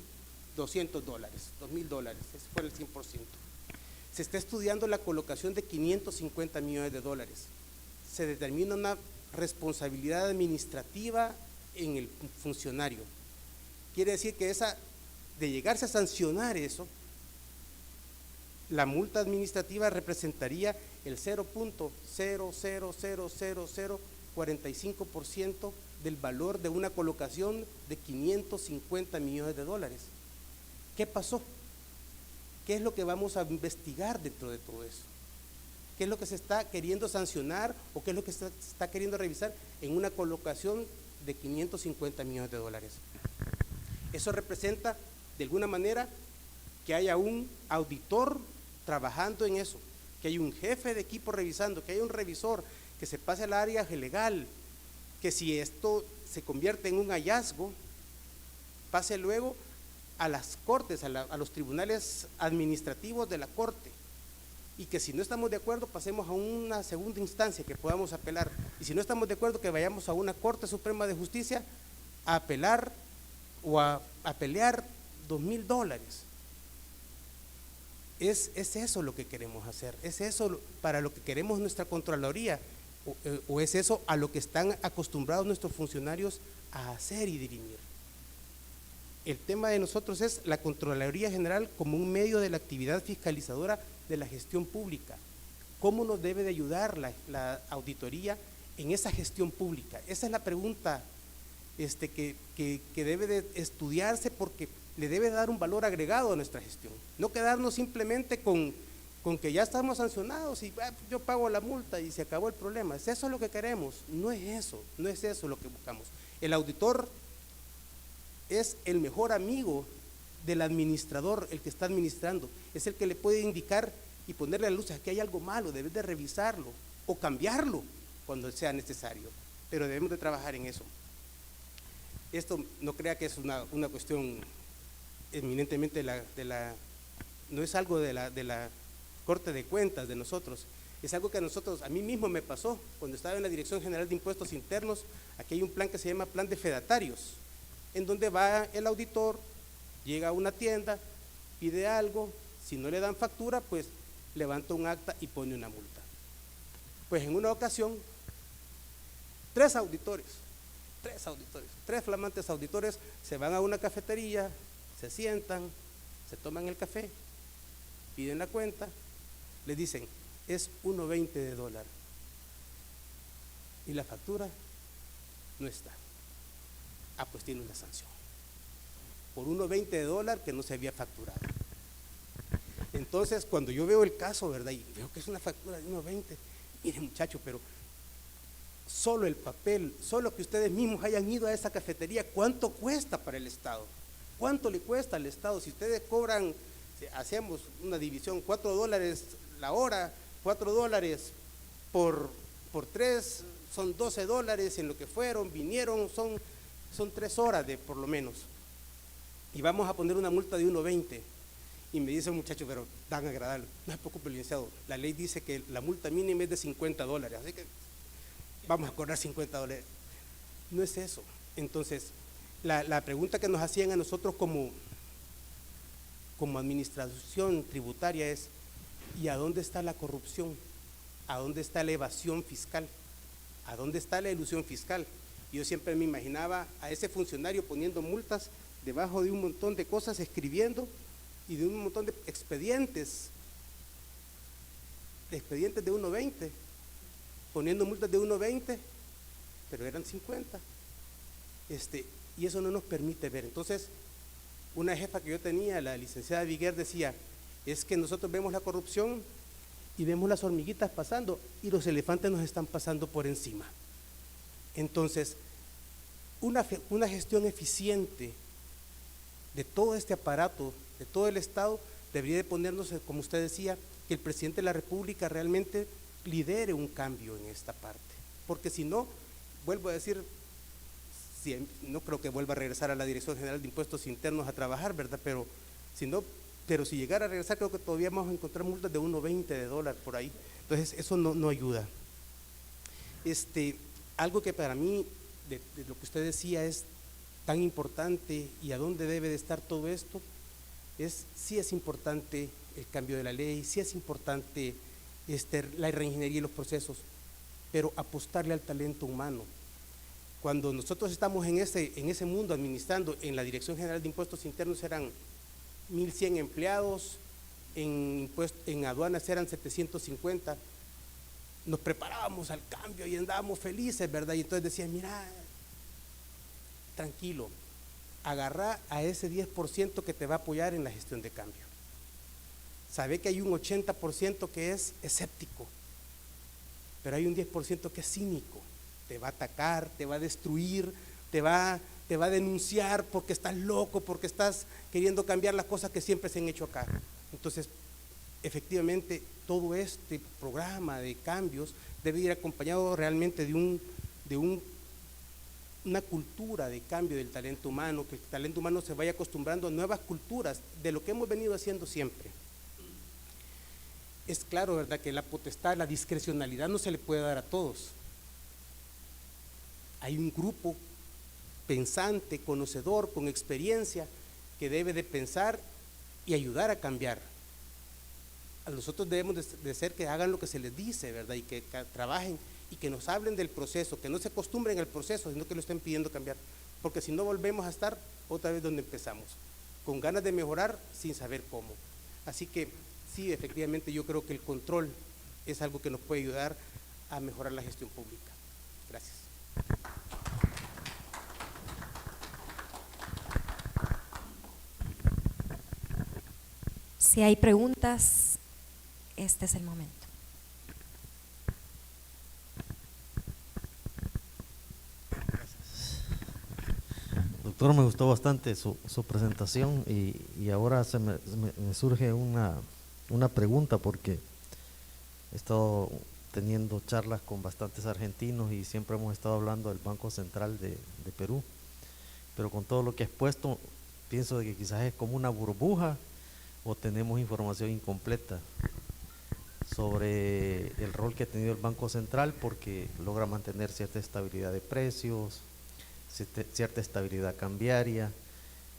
[SPEAKER 4] $2,000, ese fuera el 100%. Se está estudiando la colocación de 550 millones de dólares. Se determina una responsabilidad administrativa en el funcionario. Quiere decir que de llegarse a sancionar eso, la multa administrativa representaría el 0.0000045% del valor de una colocación de 550 millones de dólares. ¿Qué pasó? ¿Qué es lo que vamos a investigar dentro de todo eso? ¿Qué es lo que se está queriendo sancionar o qué es lo que se está queriendo revisar en una colocación de 550 millones de dólares? Eso representa, de alguna manera, que haya un auditor trabajando en eso, que hay un jefe de equipo revisando, que hay un revisor, que se pase al área legal, que si esto se convierte en un hallazgo, pase luego a las cortes, a los tribunales administrativos de la corte, y que si no estamos de acuerdo pasemos a una segunda instancia que podamos apelar, y si no estamos de acuerdo que vayamos a una Corte Suprema de Justicia a apelar o a pelear $2,000. Es eso lo que queremos hacer, es eso para lo que queremos nuestra Contraloría, o es eso a lo que están acostumbrados nuestros funcionarios a hacer y dirimir. El tema de nosotros es la Contraloría General como un medio de la actividad fiscalizadora de la gestión pública. ¿Cómo nos debe de ayudar la auditoría en esa gestión pública? Esa es la pregunta que debe de estudiarse, porque le debe dar un valor agregado a nuestra gestión. No quedarnos simplemente con que ya estamos sancionados y yo pago la multa y se acabó el problema. ¿Es eso lo que queremos? No es eso lo que buscamos. El auditor es el mejor amigo del administrador, el que está administrando, es el que le puede indicar y ponerle a la luz que hay algo malo, debes de revisarlo o cambiarlo cuando sea necesario, pero debemos de trabajar en eso. Esto no crea que es una cuestión eminentemente no es algo de la Corte de Cuentas de nosotros, es algo que a mí mismo me pasó cuando estaba en la Dirección General de Impuestos Internos. Aquí hay un plan que se llama Plan de Fedatarios, en donde va el auditor, llega a una tienda, pide algo, si no le dan factura, pues levanta un acta y pone una multa. Pues en una ocasión, tres flamantes auditores se van a una cafetería, se sientan, se toman el café, piden la cuenta, les dicen, es $1.20 y la factura no está. Pues tiene una sanción por $1.20 que no se había facturado. Entonces, cuando yo veo el caso, ¿verdad? Y veo que es una factura de $1.20, mire muchacho, pero solo el papel, solo que ustedes mismos hayan ido a esa cafetería, ¿cuánto cuesta para el Estado? ¿Cuánto le cuesta al Estado? Si ustedes cobran, si hacemos una división, $4 la hora, $4 por 3, son $12 en lo que fueron, vinieron, son 3 horas de por lo menos, y vamos a poner una multa de $1.20, y me dice un muchacho, pero tan agradable, no se preocupe, licenciado, la ley dice que la multa mínima es de $50, así que vamos a cobrar $50. No es eso. Entonces, la pregunta que nos hacían a nosotros como administración tributaria es, ¿y a dónde está la corrupción? ¿A dónde está la evasión fiscal? ¿A dónde está la elusión fiscal? Yo siempre me imaginaba a ese funcionario poniendo multas debajo de un montón de cosas, escribiendo, y de un montón de expedientes de $1.20, poniendo multas de $1.20, pero eran 50. Y eso no nos permite ver. Entonces, una jefa que yo tenía, la licenciada Viguer, decía, es que nosotros vemos la corrupción y vemos las hormiguitas pasando y los elefantes nos están pasando por encima. Entonces, una gestión eficiente de todo este aparato, de todo el Estado, debería de ponernos, como usted decía, que el presidente de la República realmente lidere un cambio en esta parte, porque si no, vuelvo a decir, no creo que vuelva a regresar a la Dirección General de Impuestos Internos a trabajar, ¿verdad? Pero si llegara a regresar, creo que todavía vamos a encontrar multas de $1.20 por ahí. Entonces, eso no ayuda. Algo que para mí, de lo que usted decía, es tan importante y a dónde debe de estar todo esto, sí es importante el cambio de la ley, sí es importante la reingeniería y los procesos, pero apostarle al talento humano. Cuando nosotros estamos en ese mundo administrando, en la Dirección General de Impuestos Internos eran 1,100 empleados, en aduanas eran 750, nos preparábamos al cambio y andábamos felices, ¿verdad? Y entonces decían, mira, tranquilo, agarra a ese 10% que te va a apoyar en la gestión de cambio. Sabe que hay un 80% que es escéptico, pero hay un 10% que es cínico, te va a atacar, te va a destruir, te va a denunciar porque estás loco, porque estás queriendo cambiar las cosas que siempre se han hecho acá. Entonces, efectivamente, todo este programa de cambios debe ir acompañado realmente de un una cultura de cambio del talento humano, que el talento humano se vaya acostumbrando a nuevas culturas de lo que hemos venido haciendo siempre. Es claro, ¿verdad?, que la potestad, la discrecionalidad no se le puede dar a todos. Hay un grupo pensante, conocedor, con experiencia, que debe de pensar y ayudar a cambiar. A nosotros debemos de ser que hagan lo que se les dice, ¿verdad?, y que trabajen y que nos hablen del proceso, que no se acostumbren al proceso, sino que lo estén pidiendo cambiar, porque si no volvemos a estar otra vez donde empezamos, con ganas de mejorar sin saber cómo. Así que sí, efectivamente yo creo que el control es algo que nos puede ayudar a mejorar la gestión pública. Gracias.
[SPEAKER 1] Si hay preguntas, este es el momento.
[SPEAKER 5] Doctor, me gustó bastante su presentación y ahora me surge una pregunta, porque he estado teniendo charlas con bastantes argentinos y siempre hemos estado hablando del Banco Central de Perú, pero con todo lo que he expuesto, pienso de que quizás es como una burbuja o tenemos información incompleta sobre el rol que ha tenido el Banco Central, porque logra mantener cierta estabilidad de precios, cierta estabilidad cambiaria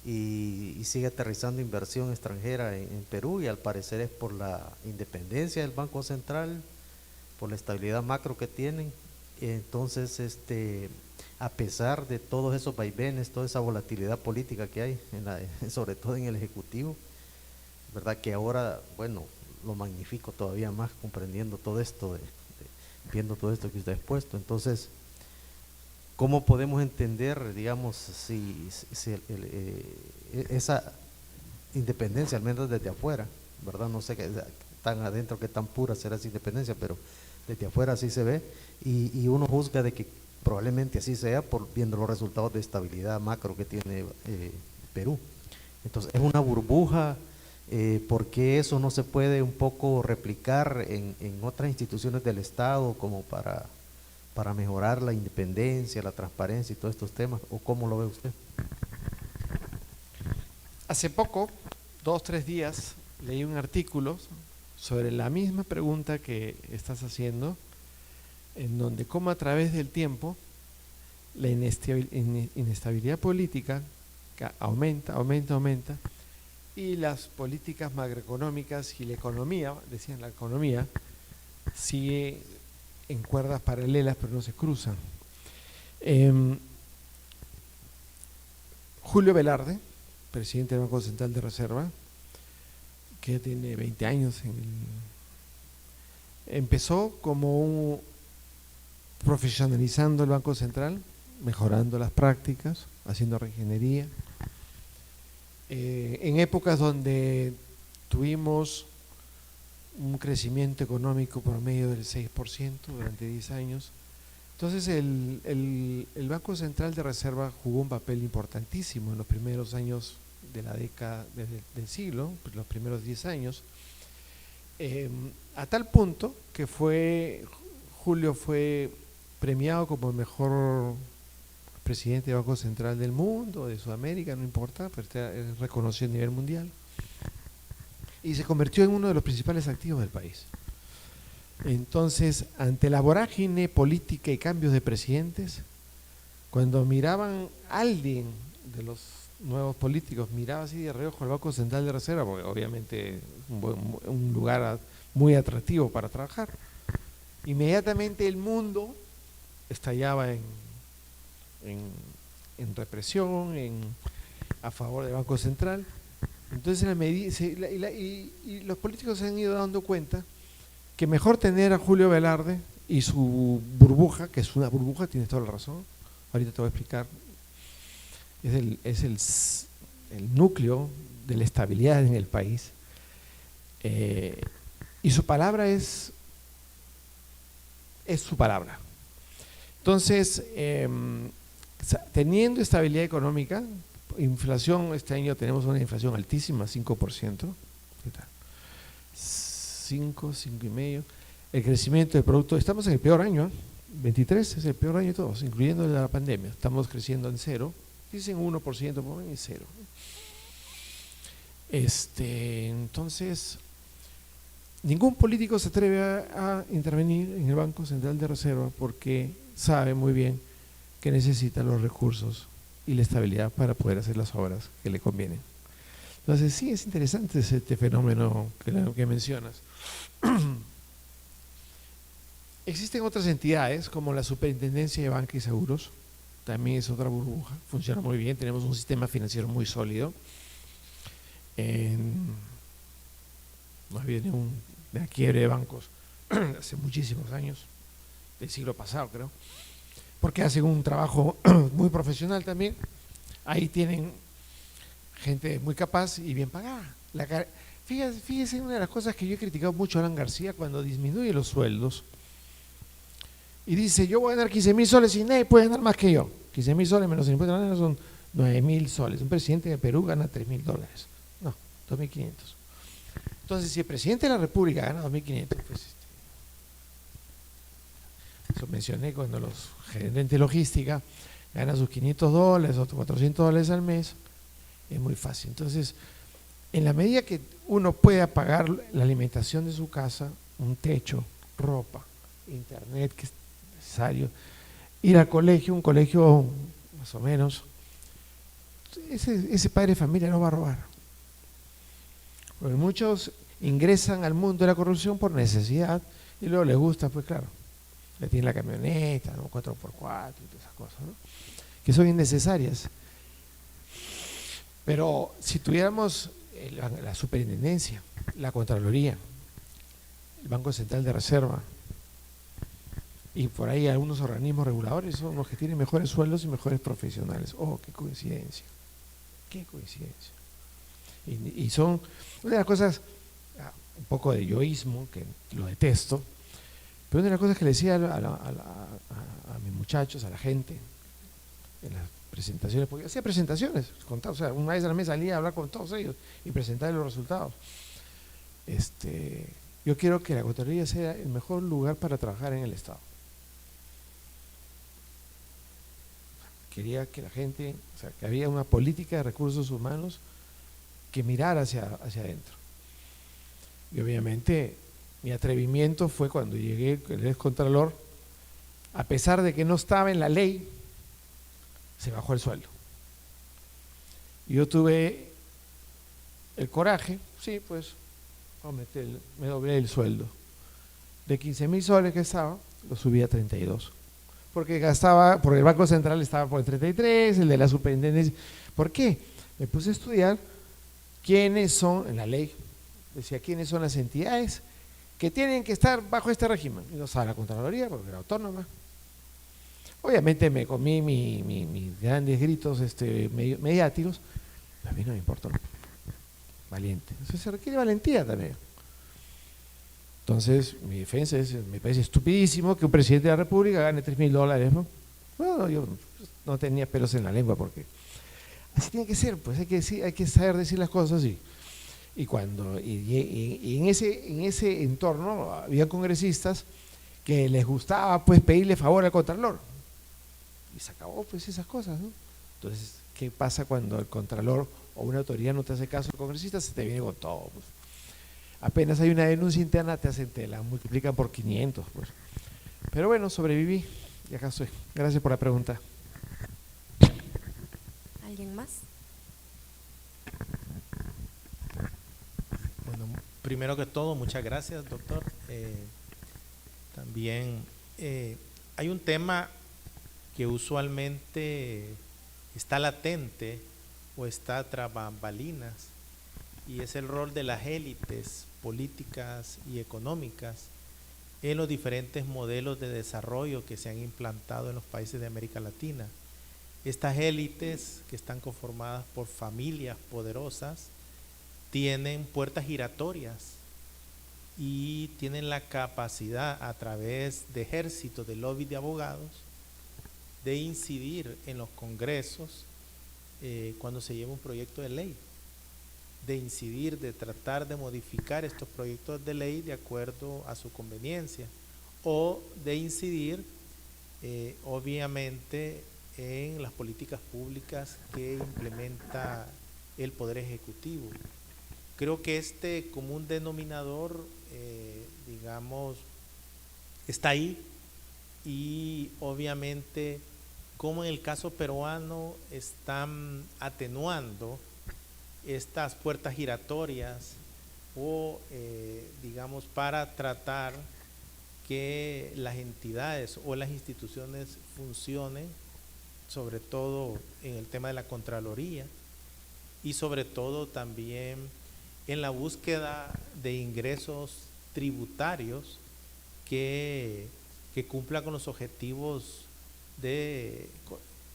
[SPEAKER 5] y sigue aterrizando inversión extranjera en Perú, y al parecer es por la independencia del Banco Central, por la estabilidad macro que tienen. Entonces, a pesar de todos esos vaivenes, toda esa volatilidad política que hay, sobre todo en el Ejecutivo, verdad que ahora, bueno, lo magnifico todavía más comprendiendo todo esto, viendo todo esto que usted ha expuesto. Entonces, ¿cómo podemos entender, digamos, si esa independencia, al menos desde afuera, verdad? No sé qué tan adentro, qué tan pura será esa independencia, pero desde afuera así se ve, y uno juzga de que probablemente así sea por viendo los resultados de estabilidad macro que tiene Perú. Entonces, es una burbuja. ¿Por qué eso no se puede un poco replicar en otras instituciones del Estado como para mejorar la independencia, la transparencia y todos estos temas? ¿O cómo lo ve usted?
[SPEAKER 3] Hace poco, 2 o 3 días, leí un artículo sobre la misma pregunta que estás haciendo, en donde cómo a través del tiempo la inestabilidad política aumenta, y las políticas macroeconómicas y la economía, decían la economía, sigue en cuerdas paralelas pero no se cruzan. Julio Velarde, presidente del Banco Central de Reserva, que tiene 20 años, empezó como profesionalizando el Banco Central, mejorando las prácticas, haciendo reingeniería. En épocas donde tuvimos un crecimiento económico promedio del 6% durante 10 años. Entonces el Banco Central de Reserva jugó un papel importantísimo en los primeros años de la década del siglo, los primeros 10 años, a tal punto que Julio fue premiado como el mejor presidente del Banco Central del mundo, de Sudamérica, no importa, pero está reconocido a nivel mundial. Y se convirtió en uno de los principales activos del país. Entonces, ante la vorágine política y cambios de presidentes, cuando miraban a alguien de los nuevos políticos, miraba así de reojo al Banco Central de Reserva, porque obviamente un lugar muy atractivo para trabajar, inmediatamente el mundo estallaba en represión, a favor del Banco Central. Entonces los políticos se han ido dando cuenta que mejor tener a Julio Velarde y su burbuja, que es una burbuja, tienes toda la razón, ahorita te voy a explicar, es el núcleo de la estabilidad en el país, y su palabra es su palabra. Entonces, teniendo estabilidad económica, inflación, este año tenemos una inflación altísima, 5%, ¿qué tal? 5,5%, el crecimiento del producto, estamos en el peor año, 23 es el peor año de todos, incluyendo el de la pandemia. Estamos creciendo en cero. Dicen 1% por año y cero. Entonces, ningún político se atreve a intervenir en el Banco Central de Reserva porque sabe muy bien que necesita los recursos y la estabilidad para poder hacer las obras que le convienen. Entonces, sí, es interesante este fenómeno que mencionas. Existen otras entidades como la Superintendencia de Banca y Seguros, también es otra burbuja, funciona muy bien, tenemos un sistema financiero muy sólido. Nos viene una quiebre de bancos hace muchísimos años, del siglo pasado creo, porque hacen un trabajo muy profesional también. Ahí tienen gente muy capaz y bien pagada. Fíjese, una de las cosas que yo he criticado mucho a Alan García cuando disminuye los sueldos y dice, yo voy a ganar 15.000 soles y nadie puede ganar más que yo. 15.000 soles menos el impuesto de la renta son 9.000 soles. Un presidente de Perú gana 3.000 dólares. No, 2.500. Entonces, si el presidente de la República gana 2.500, pues eso mencioné cuando los gerentes de logística ganan sus 500 dólares o 400 dólares al mes, es muy fácil. Entonces, en la medida que uno pueda pagar la alimentación de su casa, un techo, ropa, internet que es necesario, ir al colegio, un colegio más o menos, ese padre de familia no va a robar. Porque muchos ingresan al mundo de la corrupción por necesidad y luego les gusta, pues claro, le tienen la camioneta, ¿no? 4x4 y todas esas cosas, ¿no? Que son innecesarias. Pero si tuviéramos la superintendencia, la Contraloría, el Banco Central de Reserva y por ahí algunos organismos reguladores, son los que tienen mejores sueldos y mejores profesionales. ¡Oh, qué coincidencia! ¡Qué coincidencia! Y son una de las cosas, un poco de yoísmo, que lo detesto, pero una de las cosas que le decía a mis muchachos, a la gente, en las presentaciones, porque hacía presentaciones, o sea, una vez al mes salía a hablar con todos ellos y presentarles los resultados. Yo quiero que la Contraloría sea el mejor lugar para trabajar en el Estado. Quería que la gente, o sea, que había una política de recursos humanos que mirara hacia adentro. Y obviamente mi atrevimiento fue cuando llegué el excontralor, a pesar de que no estaba en la ley, se bajó el sueldo. Y yo tuve el coraje, sí, pues, me doblé el sueldo. De 15.000 soles que estaba, lo subí a 32. Porque el Banco Central estaba por el 33, el de la superintendencia. ¿Por qué? Me puse a estudiar quiénes son, en la ley, decía quiénes son las entidades que tienen que estar bajo este régimen. Y no estaba la Contraloría porque era autónoma. Obviamente me comí mis grandes gritos mediáticos, pero a mí no me importó. Valiente. Entonces se requiere valentía también. Entonces, mi defensa es, me parece estupidísimo que un presidente de la República gane 3.000 dólares, ¿no? Bueno, yo no tenía pelos en la lengua porque así tiene que ser, pues hay que saber decir las cosas y en ese entorno había congresistas que les gustaba pues pedirle favor al Contralor y se acabó pues esas cosas, ¿no? Entonces, ¿qué pasa cuando el Contralor o una autoridad no te hace caso al congresista? Se te viene con todo, pues. Apenas hay una denuncia interna, te la multiplican por 500, pues. Pero bueno, sobreviví y acá estoy. Gracias por la pregunta.
[SPEAKER 1] ¿Alguien más?
[SPEAKER 2] Bueno, primero que todo, muchas gracias, doctor. También hay un tema que usualmente está latente o está tras bambalinas, y es el rol de las élites políticas y económicas en los diferentes modelos de desarrollo que se han implantado en los países de América Latina. Estas élites, que están conformadas por familias poderosas, tienen puertas giratorias y tienen la capacidad, a través de ejércitos de lobby de abogados, de incidir en los congresos cuando se lleva un proyecto de ley, de incidir, de tratar de modificar estos proyectos de ley de acuerdo a su conveniencia, o de incidir obviamente en las políticas públicas que implementa el Poder Ejecutivo. Creo que este común denominador, digamos, está ahí, y obviamente, como en el caso peruano, están atenuando estas puertas giratorias o, digamos, para tratar que las entidades o las instituciones funcionen, sobre todo en el tema de la Contraloría y sobre todo también en la búsqueda de ingresos tributarios que cumpla con los objetivos que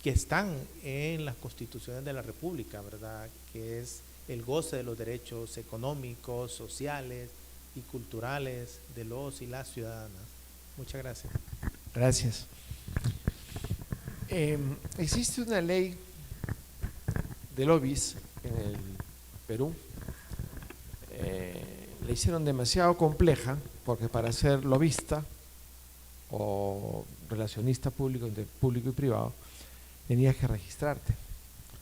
[SPEAKER 2] están en las constituciones de la República, ¿verdad? Que es el goce de los derechos económicos, sociales y culturales de los y las ciudadanas. Muchas gracias.
[SPEAKER 3] Gracias. Existe una ley de lobbies en el Perú. La hicieron demasiado compleja porque para ser lobista o relacionista público entre público y privado tenías que registrarte.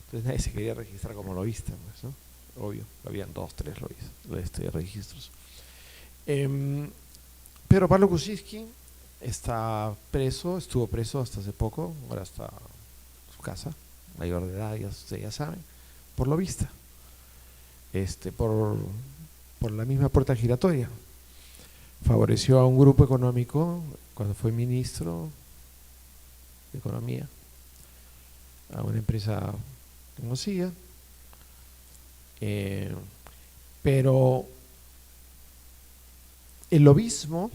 [SPEAKER 3] Entonces nadie se quería registrar como lobista, pues, ¿no? Obvio, habían 2, 3 registros. Pero Pablo Kuczynski está preso, estuvo preso hasta hace poco, ahora está en su casa, mayor de edad, ya ustedes ya saben, por lobista, por la misma puerta giratoria. Favoreció a un grupo económico cuando fue ministro de Economía, a una empresa conocida, pero el lobismo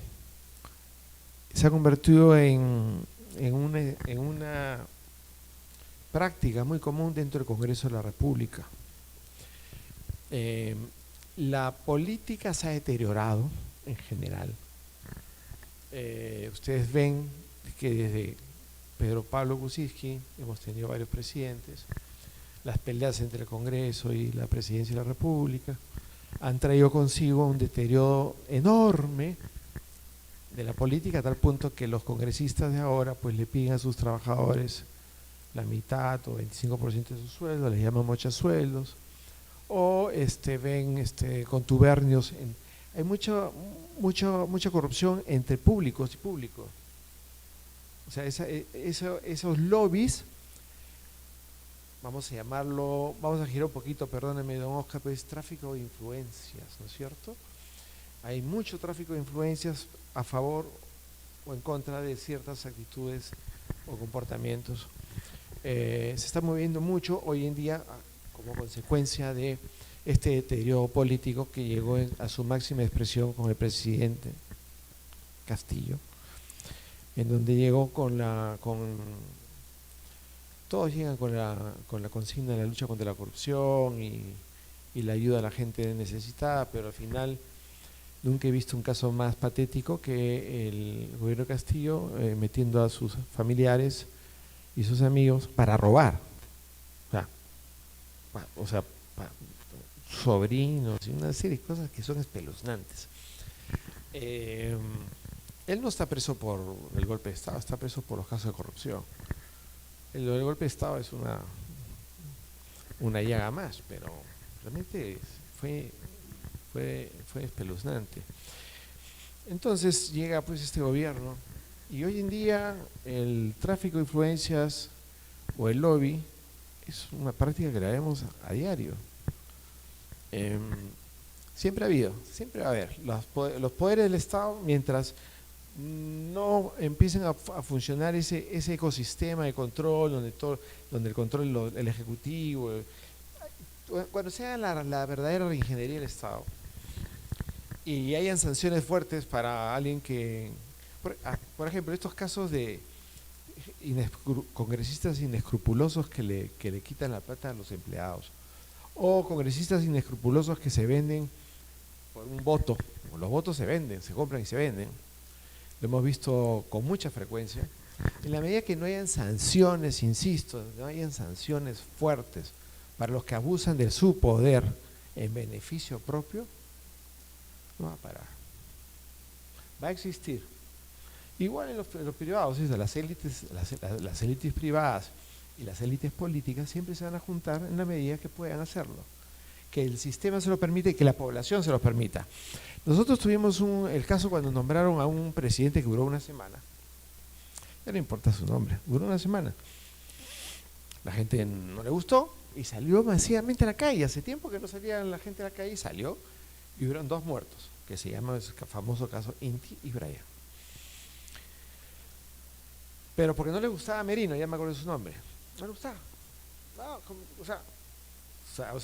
[SPEAKER 3] se ha convertido en una práctica muy común dentro del Congreso de la República. La política se ha deteriorado en general. Ustedes ven que desde Pedro Pablo Kuczynski hemos tenido varios presidentes. Las peleas entre el Congreso y la Presidencia de la República han traído consigo un deterioro enorme de la política, a tal punto que los congresistas de ahora pues le piden a sus trabajadores la mitad o 25% de su sueldo, les llaman mochasueldos, o ven contubernios. Hay mucha corrupción entre públicos y públicos. O sea, esos lobbies, vamos a llamarlo, vamos a girar un poquito, perdóneme don Oscar, pero es tráfico de influencias, ¿no es cierto? Hay mucho tráfico de influencias a favor o en contra de ciertas actitudes o comportamientos. Se está moviendo mucho hoy en día como consecuencia de este deterioro político que llegó a su máxima expresión con el presidente Castillo, en donde llegó todos llegan con la consigna de la lucha contra la corrupción y la ayuda a la gente necesitada, pero al final nunca he visto un caso más patético que el gobierno de Castillo metiendo a sus familiares y sus amigos para robar. O sea, sobrinos y una serie de cosas que son espeluznantes. Él no está preso por el golpe de Estado, está preso por los casos de corrupción. El golpe de Estado es una llaga más, pero realmente fue espeluznante. Entonces llega pues este gobierno y hoy en día el tráfico de influencias o el lobby es una práctica que la vemos a diario. Siempre ha habido, siempre va a haber los poderes del Estado, mientras no empiecen a funcionar ese ecosistema de control donde el control el ejecutivo, cuando sea la verdadera reingeniería del Estado y hayan sanciones fuertes para alguien que, por ejemplo, estos casos de congresistas inescrupulosos que le quitan la plata a los empleados, o congresistas inescrupulosos que se venden por un voto. Los votos se venden, se compran y se venden. Lo hemos visto con mucha frecuencia. En la medida que no hayan sanciones, insisto, no hayan sanciones fuertes para los que abusan de su poder en beneficio propio, no va a parar. Va a existir. Igual en los privados, ¿sí? las élites privadas y las élites políticas siempre se van a juntar en la medida que puedan hacerlo, que el sistema se lo permite y que la población se lo permita. Nosotros tuvimos el caso cuando nombraron a un presidente que duró una semana, ya no importa su nombre, duró una semana. La gente no le gustó y salió masivamente a la calle. Hace tiempo que no salía la gente a la calle y salió, y hubieron 2 muertos, que se llama el famoso caso Inti y Brian. Pero porque no le gustaba a Merino, ya me acuerdo de su nombre, no le gustaba. No, o sea,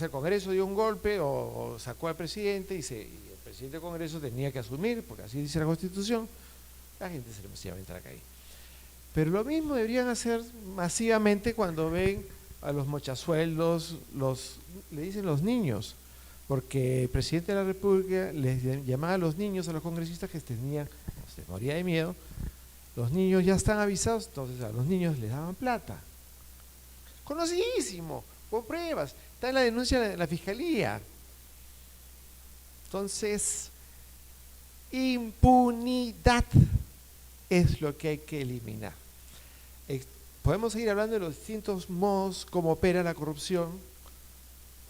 [SPEAKER 3] el Congreso dio un golpe o sacó al presidente y el presidente del Congreso tenía que asumir, porque así dice la Constitución, la gente salió masivamente a la calle. Pero lo mismo deberían hacer masivamente cuando ven a los mochasueldos, le dicen los niños, porque el presidente de la República les llamaba a los niños, a los congresistas que se moría de miedo. Los niños ya están avisados, entonces a los niños les daban plata. Conocidísimo, con pruebas, está en la denuncia de la fiscalía. Entonces, impunidad es lo que hay que eliminar. Podemos seguir hablando de los distintos modos como opera la corrupción.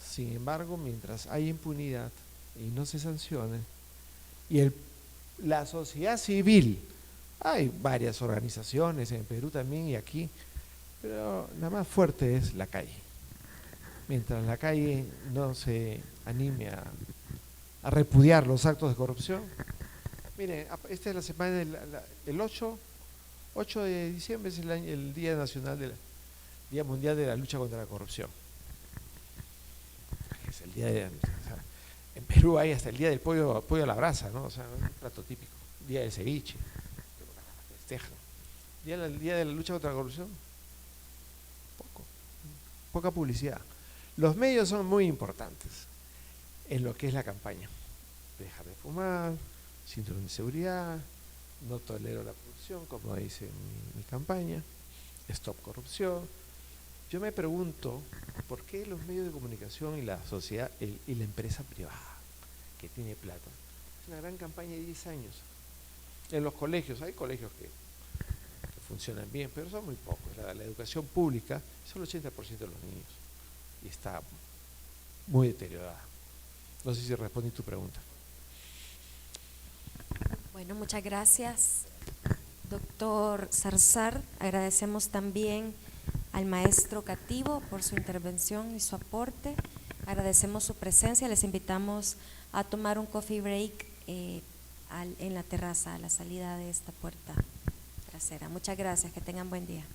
[SPEAKER 3] Sin embargo, mientras hay impunidad y no se sancione, y la sociedad civil, hay varias organizaciones en Perú también y aquí, pero la más fuerte es la calle. Mientras la calle no se anime a repudiar los actos de corrupción. Miren, esta es la semana el 8 de diciembre es el Día Nacional Día Mundial de la Lucha contra la Corrupción. Es el día en Perú hay hasta el día del pollo a la brasa, ¿no? O sea, un plato típico. Día del ceviche. Festejan. El día de la lucha contra la corrupción. Poca publicidad. Los medios son muy importantes en lo que es la campaña. Dejar de fumar, cinturón de seguridad, no tolero la corrupción, como dice mi campaña, stop corrupción. Yo me pregunto, ¿por qué los medios de comunicación y la sociedad y la empresa privada que tiene plata? Es una gran campaña de 10 años. En los colegios, hay colegios que funcionan bien, pero son muy pocos. La educación pública es el 80% de los niños y está muy deteriorada. No sé si respondí tu pregunta.
[SPEAKER 1] Bueno, muchas gracias, doctor Zarzar. Agradecemos también al maestro Cativo por su intervención y su aporte. Agradecemos su presencia. Les invitamos a tomar un coffee break en la terraza a la salida de esta puerta trasera. Muchas gracias. Que tengan buen día.